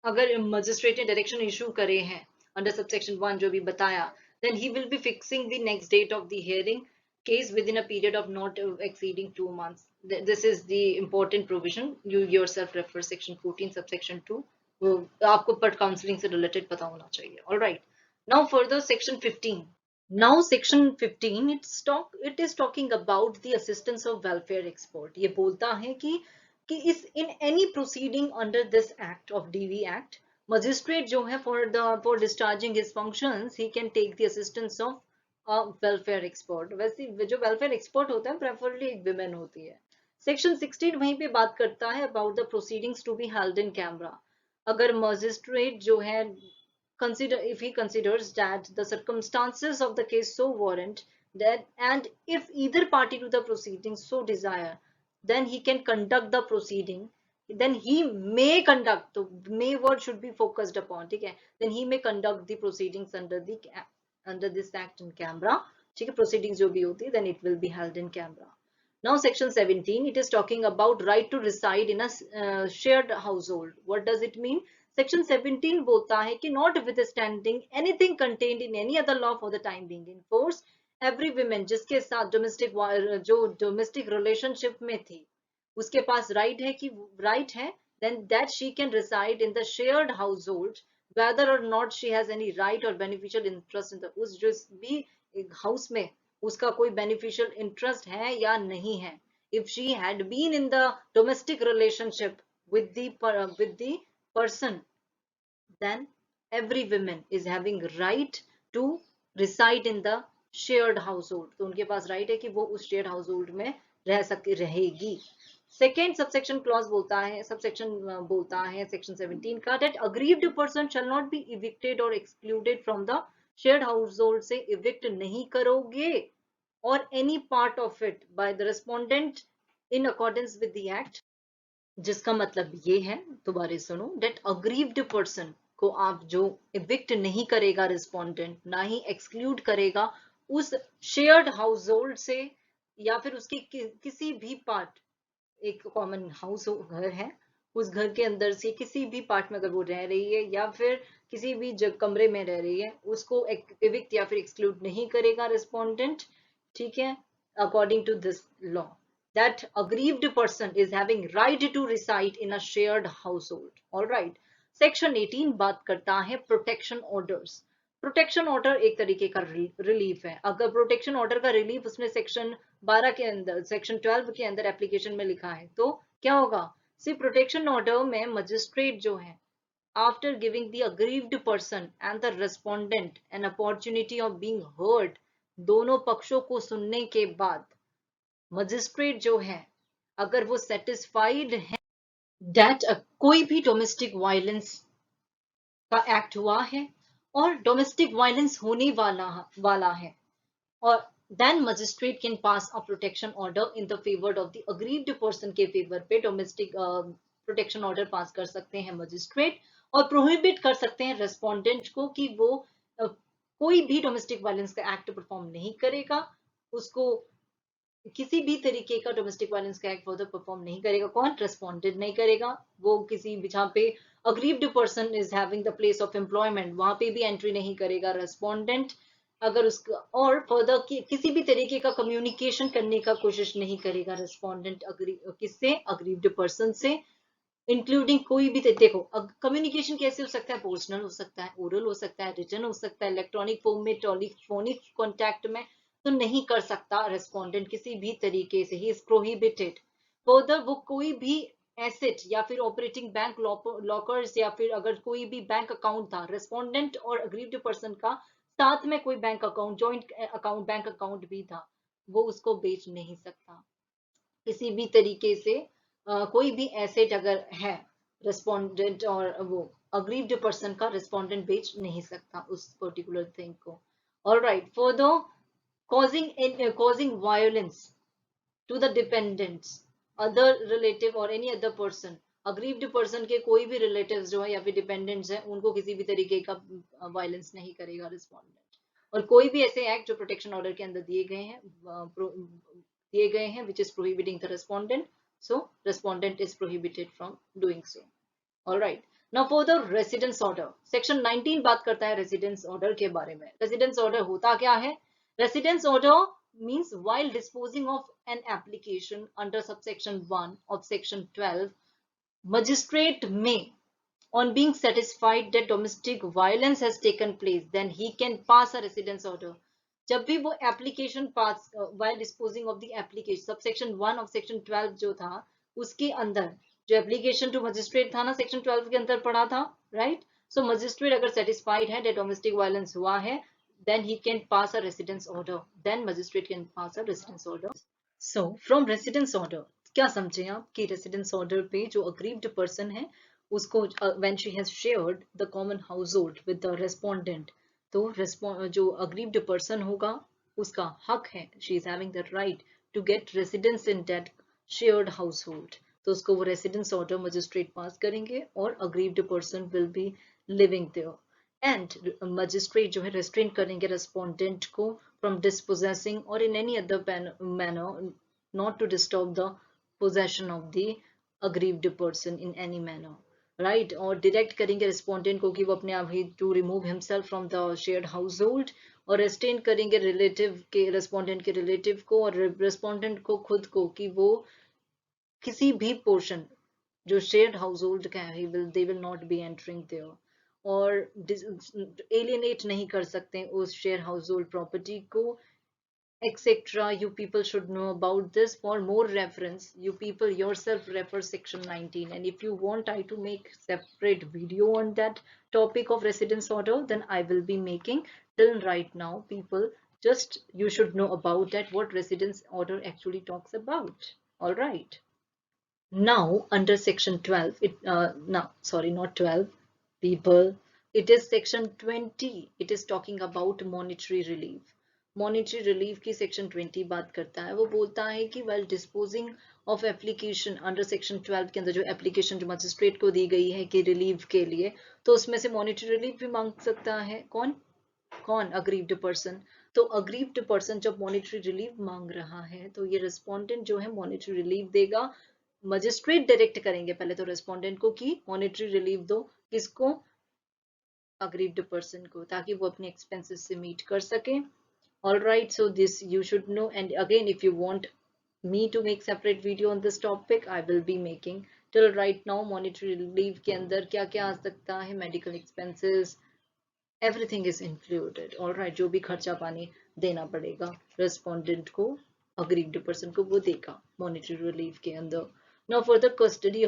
अगर मजिस्ट्रेट ने डायरेक्शन इशू करे हैं अंडर सबसेक्शन 1 जो भी बताया, then he will be fixing the next date of the hearing case within a period of not exceeding 2 months. This is the important provision. You yourself refer section 14 subsection 2. वो आपको पर counselling से related पता होना चाहिए. All right. Now further section 15. Now section 15 it is talking about the assistance of welfare expert. ये बोलता है कि इस in any proceeding under this act of DV Act, magistrate जो है for discharging his functions he can take the assistance of a welfare expert. वैसे जो welfare expert होता है preferably एक women होती है. Section 16 वहीं पे बात करता है about the proceedings to be held in camera. अगर magistrate जो है if he considers that the circumstances of the case so warrant that, and if either party to the proceedings so desire, then he can conduct the proceeding, then he may conduct, the may word should be focused upon, okay? Then he may conduct the proceedings under this act in camera, okay? Proceedings जो भी होती है, then it will be held in camera. Now section 17 it is talking about right to reside in a shared household. What does it mean? Section 17 बोलता है कि notwithstanding anything contained in any other law for the time being in force, every woman जिसके साथ domestic जो domestic relationship में थी, उसके पास right है, then that she can reside in the shared household whether or not she has any right or beneficial interest in the, उस जो भी हाउस में उसका कोई beneficial interest है या नहीं है. If she had been in the domestic relationship with the person, then every woman is having right to reside in the shared household. तो उनके पास राइट है कि वो उस shared household में रहेगी. सेकेंड सबसेक्शन क्लॉज बोलता है, सबसेक्शन बोलता है सेक्शन 17 का, that aggrieved person shall not be evicted or excluded from the shared household, से evict नहीं करोगे or any part of it by the respondent in accordance with the act. जिसका मतलब ये है, दोबारा सुनो, डेट अग्रीव्ड पर्सन को आप जो इविक्ट नहीं करेगा रिस्पोंडेंट, ना ही एक्सक्लूड करेगा उस शेयर्ड हाउस होल्ड से, या फिर उसके किसी भी पार्ट, एक कॉमन हाउस घर है, उस घर के अंदर से किसी भी पार्ट में अगर वो रह रही है या फिर किसी भी कमरे में रह रही है, उसको इविक्ट या फिर एक्सक्लूड नहीं करेगा रिस्पोंडेंट. ठीक है, according to this law, that aggrieved person is having right to reside in a shared household. All right. Section 18 बात करता है protection orders. प्रोटेक्शन ऑर्डर एक तरीके का रिलीफ है. अगर प्रोटेक्शन ऑर्डर का रिलीफ उसने सेक्शन 12 के अंदर, सेक्शन 12 के अंदर एप्लीकेशन में लिखा है, तो क्या होगा? सी प्रोटेक्शन ऑर्डर में मजिस्ट्रेट जो है, after giving the aggrieved person and the respondent an opportunity of being heard, दोनों पक्षों को सुनने के बाद मजिस्ट्रेट जो है, अगर वो सेटिस्फाइड है दैट कोई भी डोमेस्टिक वायलेंस का एक्ट हुआ है और डोमेस्टिक वायलेंस होने वाला है, और then magistrate can pass a protection order in the favour of the aggrieved person के फेवर पे डोमेस्टिक प्रोटेक्शन ऑर्डर पास कर सकते हैं मजिस्ट्रेट, और प्रोहिबिट कर सकते हैं रेस्पोंडेंट को कि वो कोई भी डोमेस्टिक वायलेंस का एक्ट परफॉर्म नहीं करेगा, उसको किसी भी तरीके का डोमेस्टिक वायलेंस का एक्ट फर्दर परफॉर्म नहीं करेगा. कौन? रेस्पोंडेंट नहीं करेगा. वो किसी जहाँ पे aggrieved person is having the place of employment, वहां पे भी एंट्री नहीं करेगा रेस्पोंडेंट. अगर उसका और फर्दर किसी भी तरीके का कम्युनिकेशन करने का कोशिश नहीं करेगा रेस्पोंडेंट किससे? अग्रीव्ड पर्सन से, इंक्लूडिंग कोई भी देखो कम्युनिकेशन कैसे हो सकता है? पर्सनल हो सकता है, ओरल हो सकता है, रिटन हो सकता है, इलेक्ट्रॉनिक फॉर्म में, टेलीफोनिक कॉन्टैक्ट में, तो नहीं कर सकता रेस्पोंडेंट किसी भी तरीके से, ही इज प्रोहिबिटेड. फर्दर वो कोई भी एसेट या फिर ऑपरेटिंग बैंक लॉकर्स या फिर अगर कोई भी बैंक अकाउंट था रेस्पोंडेंट और अग्रीव्ड पर्सन का, साथ में कोई bank account, joint account, bank account भी था, वो उसको बेच नहीं सकता. किसी भी तरीके से कोई भी एसेट अगर है रेस्पोंडेंट और वो अग्रीव्ड पर्सन का, रेस्पोंडेंट बेच नहीं सकता उस पर्टिकुलर थिंग को. Alright. Further, causing violence to the dependents, other relative or any other person, aggrieved person के कोई भी relatives जो है या फिर dependents है, उनको किसी भी तरीके का violence नहीं करेगा respondent. और कोई भी ऐसे एक्ट जो प्रोटेक्शन ऑर्डर के अंदर दिए गए हैं which is prohibiting the respondent, so respondent is prohibited from doing so. All right. Now for the residence order, section 19 बात करता है residence order के बारे में. residence order होता क्या है? residence order means while disposing of an application under subsection 1 of section 12, magistrate may, on being satisfied that domestic violence has taken place, then he can pass a residence order. जब भी वो application pass, while disposing of the application, subsection 1 of section 12 जो था, उसके अंदर जो application to magistrate था ना, सेक्शन 12 के अंदर पढ़ा था, राइट. सो मजिस्ट्रेट अगर सेटिस्फाइड है that डोमेस्टिक वायलेंस हुआ है, then he can pass a residence order, then magistrate can pass a residence order. So from residence order क्या समझे आप कि residence order पे जो aggrieved person है उसको when she has shared the common household with the respondent, तो जो aggrieved person होगा उसका हक है, she is having the right to get residence in that shared household, तो उसको वो residence order magistrate पास करेंगे और aggrieved person will be living there. And magistrate जो है restrain करेंगे respondent को from dispossessing or in any other manner not to disturb the possession of the aggrieved person in any manner, right. और direct करेंगे respondent को कि वो अपने आप ही to remove himself from the shared household, और restrain करेंगे relative के, respondent के relative को और respondent को खुद को कि वो किसी भी पोर्शन जो शेयर्ड हाउस होल्ड का है they will not be entering there, और एलियनेट नहीं कर सकते उस शेयर हाउस होल्ड प्रॉपर्टी को, etc. You people should know about this. For more reference, you people yourself refer section 19, and if you want I to make separate video on that topic of residence order, then I will be making. Till right now, people, just you should know about that, what residence order actually talks about. All right. Now under section 12, no, sorry, not 12, people, it is section 20. It is talking about monetary relief. Monetary relief की section 20 बात करता है. वो बोलता है कि while disposing of application under section 12 के अंदर जो application जो magistrate को दी गई है कि relief के लिए, तो उसमें से monetary relief भी मांग सकता है. कौन अग्रीव्ड पर्सन. तो अग्रीव्ड पर्सन जब मॉनेटरी रिलीफ मांग रहा है तो ये रिस्पोंडेंट जो है मॉनेटरी रिलीफ देगा. मजिस्ट्रेट डायरेक्ट करेंगे पहले तो रेस्पोंडेंट को कि मॉनेटरी रिलीफ दो. किसको? अग्रीव्ड पर्सन को, ताकि वो अपने एक्सपेंसेस से मीट कर सके. All right, so this you should know. And again if you want me to make separate video on this topic, I will be making. Till right now monetary relief के अंदर क्या क्या आ सकता है? Medical expenses, everything is included. All right, जो भी खर्चा पानी देना पड़ेगा रेस्पोंडेंट को, अग्रीव्ड पर्सन को, वो देगा मॉनेटरी रिलीफ के अंदर. Now further custody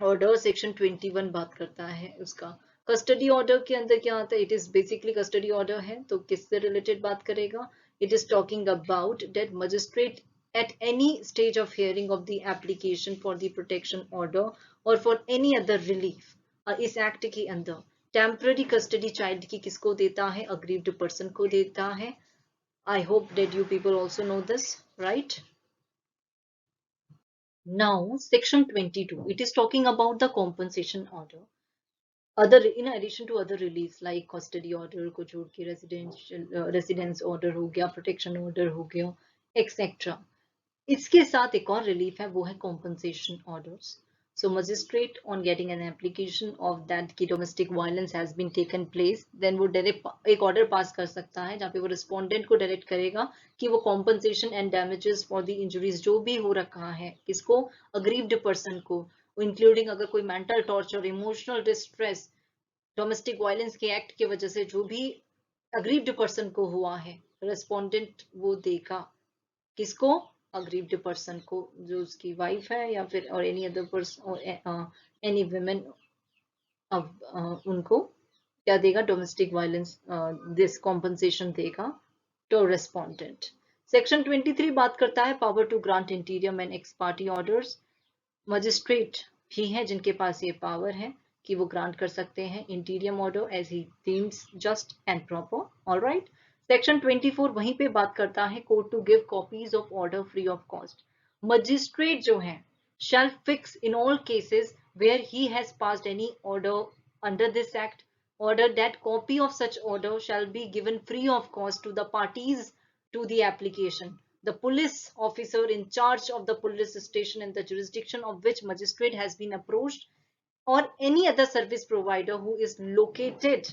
order section 21 बात करता है उसका. कस्टडी ऑर्डर के अंदर क्या आता है? It is basically custody order है तो किससे रिलेटेड बात करेगा? It is talking about that magistrate at any stage of hearing of the application for the protection order or for any other relief, इस एक्ट के अंदर टेम्पररी कस्टडी चाइल्ड की किसको देता है? अग्रीव्ड पर्सन को देता है. I hope that you people also know this, right. Now section 22, it is talking about the compensation order. Other, in addition to other reliefs like custody order को छोड़ के residence order हो गया, protection order हो गया, etc. इसके साथ एक और रिलीफ है, वो है compensation orders. So magistrate on getting an application of that की domestic violence has been taken place, then वो डायरेक्ट एक ऑर्डर पास कर सकता है जहाँ पे वो रिस्पोंडेंट को डायरेक्ट करेगा कि वो compensation and damages for the injuries जो भी हो रखा है किसको? अग्रीव्ड पर्सन को, इंक्लूडिंग अगर कोई mental torture, emotional distress, domestic violence के एक्ट की वजह से जो भी अग्रीव्ड पर्सन को हुआ है, रिस्पोंडेंट वो देगा. किसको? अग्रीव्ड पर्सन को, जो उसकी वाइफ है या फिर और एनी अदर पर्सन और एनी वुमेन, उनको क्या देगा? डोमेस्टिक वायलेंस दिस कॉम्पनसेशन देगा टू रेस्पोंडेंट. सेक्शन 23 बात करता है power to grant interim and ex parte orders. Magistrate ही है जिनके पास ये पावर है कि वो ग्रांट कर सकते हैं interim order as he deems just and proper. All right. Section 24 वहीं पे बात करता है court to give copies of order free of cost. Magistrate जो है shall fix in all cases where he has passed any order under this act order that copy of such order shall be given free of cost to the parties to the application. The police officer in charge of the police station in the jurisdiction of which magistrate has been approached, or any other service provider who is located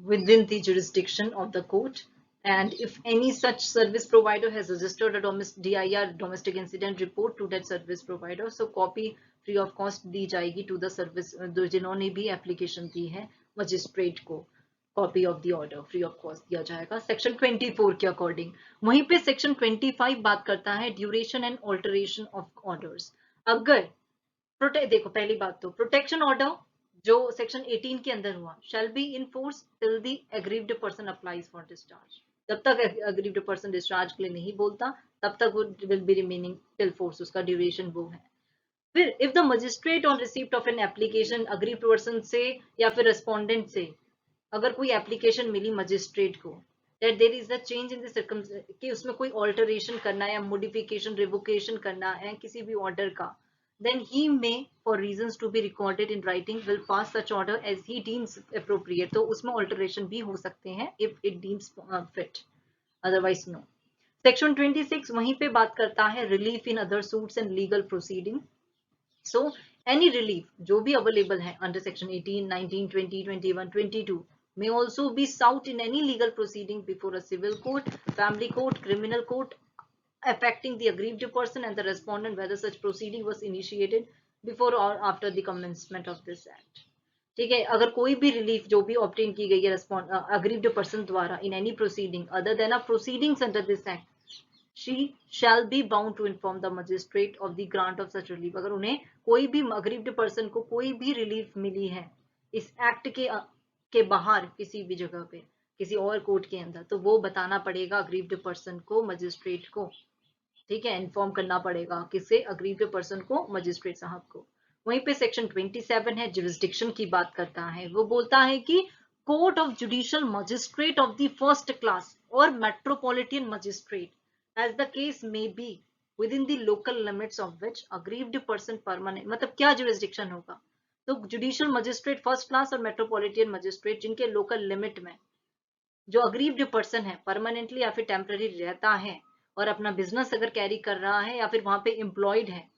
within the jurisdiction of the court, and if any such service provider has registered a DIR domestic incident report to that service provider, so copy free of cost दी जाएगी to the service जिन्होंने भी application दी है magistrate को, copy of the order free of cost दिया जाएगा section 24 के according. वहीं पे सेक्शन 25 बात करता है duration and alteration of orders. अगर देखो पहली बात तो प्रोटेक्शन ऑर्डर जो सेक्शन 18 के अंदर हुआ shall be in force till the aggrieved person applies for discharge. जब तक एग्रीव्ड पर्सन डिस्चार्ज के लिए नहीं बोलता तब तक वो will be remaining till force, उसका ड्यूरेशन वो है. फिर if the magistrate on receipt of an application aggrieved person से या फिर रेस्पोंडेंट से अगर कोई एप्लीकेशन मिली मजिस्ट्रेट को that there is a change in the circumstance कि उसमें कोई ऑल्टरेशन करना है या मॉडिफिकेशन रिवोकेशन करना है किसी भी ऑर्डर का, then he may for reasons to be recorded in writing will pass such order as he deems appropriate. तो उसमें ऑल्टरेशन भी हो सकते हैं if it deems fit, otherwise no. Section 26 वहीं पे बात करता है relief in other suits and legal proceeding. So any relief जो भी available है under section 18, 19, 20, 21, 22 may also be sought in any legal proceeding before a civil court, family court, criminal court, affecting the aggrieved person and the respondent whether such proceeding was initiated before or after the commencement of this act. ठीक है, अगर कोई भी relief जो भी obtain की गई है अग्रीव्ड पर्सन द्वारा in any proceeding other than a proceedings under this act, she shall be bound to inform the magistrate of the grant of such relief. अगर उन्हें कोई भी अग्रीव्ड पर्सन को कोई भी रिलीफ मिली है इस एक्ट के बाहर किसी भी जगह पे किसी और कोर्ट के अंदर, तो वो बताना पड़ेगा अग्रीव्ड पर्सन को, मजिस्ट्रेट को। ठीक है, इन्फॉर्म करना पड़ेगा किसे, अग्रीव्ड पर्सन को, मजिस्ट्रेट साहब को। वहीं पे सेक्शन 27 है, जुरिस्डिक्शन की बात करता है। वो बोलता है कि court of judicial magistrate of the first class और metropolitan magistrate as the case may be within the local limits of which aggrieved person permanent. मतलब क्या जुरिस्डिक्शन होगा, तो जुडिशियल मजिस्ट्रेट फर्स्ट क्लास और मेट्रोपॉलिटन मजिस्ट्रेट जिनके local limit में जो aggrieved person है परमानेंटली या फिर टेम्पररी रहता है और अपना बिजनेस अगर कैरी कर रहा है या फिर वहां पे एम्प्लॉयड है,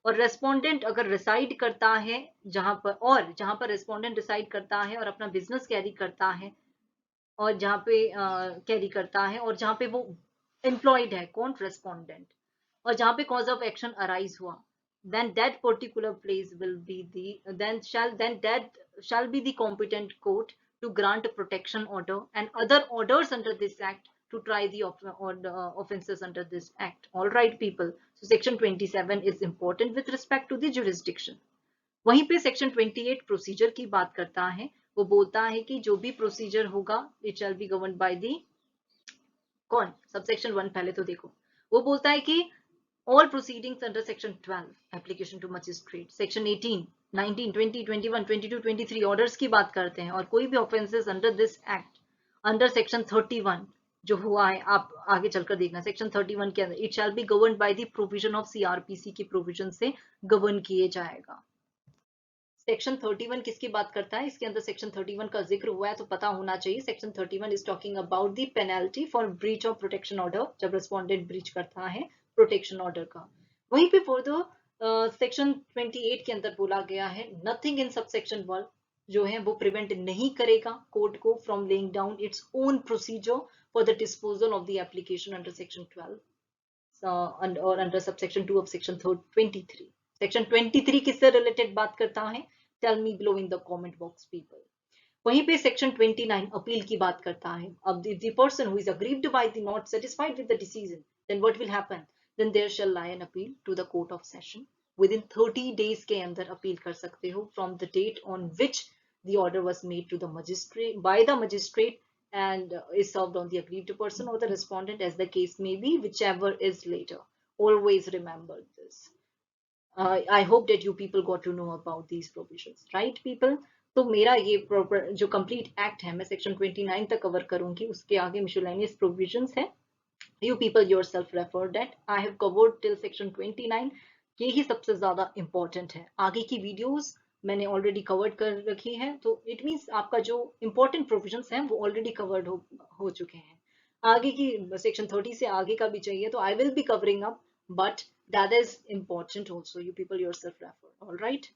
और रेस्पोंडेंट अगर रिसाइड करता है जहां पर रेस्पोंडेंट रिसाइड करता है और अपना बिजनेस कैरी करता है और जहां पे कैरी करता है और जहां पे वो एम्प्लॉयड है, कौन, रेस्पोंडेंट, और जहां पे कॉज ऑफ एक्शन अराइज हुआ, then that particular place will be the then that shall be the competent court to grant a protection order and other orders under this act to try the offenses under this act. All right people, so section 27 is important with respect to the jurisdiction. वहीं पे section 28 procedure की बात करता है। वो बोलता है कि जो भी प्रोसीजर होगा it shall be governed by the कौन, सबसेक्शन 1 पहले तो देखो। वो बोलता है कि all proceedings under section 12 application to magistrate, section 18 19 20 21 22 23 orders की बात करते हैं, और कोई भी offenses under this act under section 31 जो हुआ है, आप आगे चलकर देखना section 31 के अंदर it shall be governed by the provision of CRPC की provision से govern किए जाएगा। सेक्शन 31 किसकी बात करता है, इसके अंदर सेक्शन 31 का जिक्र हुआ है तो पता होना चाहिए। Section 31 is talking about the penalty for breach of protection order, जब रेस्पोंडेंट ब्रीच करता है प्रोटेक्शन ऑर्डर का। वहीं पे फॉर द सेक्शन 28 के अंदर बोला गया है नथिंग इन सबसेक्शन 1 जो है वो प्रिवेंट नहीं करेगा कोर्ट को from laying down its own procedure for the disposal of the application under section 12 और under subsection 2 of section 23। Section 23 किससे रिलेटेड बात करता है, tell me below in the comment box people. वहीं पे सेक्शन 29 अपील की बात करता है। अब the person who is aggrieved by the not satisfied with the decision, then what will happen, then there shall lie an appeal to the court of session. Within 30 days के अंदर appeal कर सकते हो from the date on which the order was made to the magistrate by the magistrate and is served on the aggrieved person or the respondent as the case may be, whichever is later. Always remember this. I hope that you people got to know about these provisions, right people? तो मेरा ये proper जो complete act है मैं section 29 तक cover करूंगी, उसके आगे मिसलेनियस प्रोविजंस है। You people yourself refer that I have covered till section 29। ये ही सबसे ज्यादा इंपॉर्टेंट है। आगे की वीडियोस मैंने ऑलरेडी कवर्ड कर रखी है, तो इट मीन्स आपका जो इंपॉर्टेंट प्रोविजंस हैं वो ऑलरेडी कवर्ड हो चुके हैं। आगे की सेक्शन 30 से आगे का भी चाहिए तो I will be covering up, but that is important also. You people yourself refer. All right.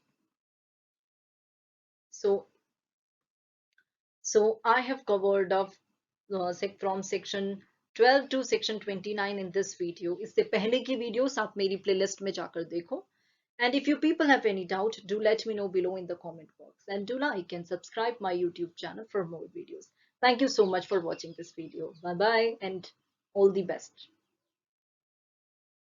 So I have covered up from section 12 to section 29 in this video. इससे पहले की वीडियोस आप मेरी प्लेलिस्ट में जाकर देखो। And if you people have any doubt, do let me know below in the comment box. And do like and subscribe my YouTube channel for more videos. Thank you so much for watching this video. Bye bye and all the best.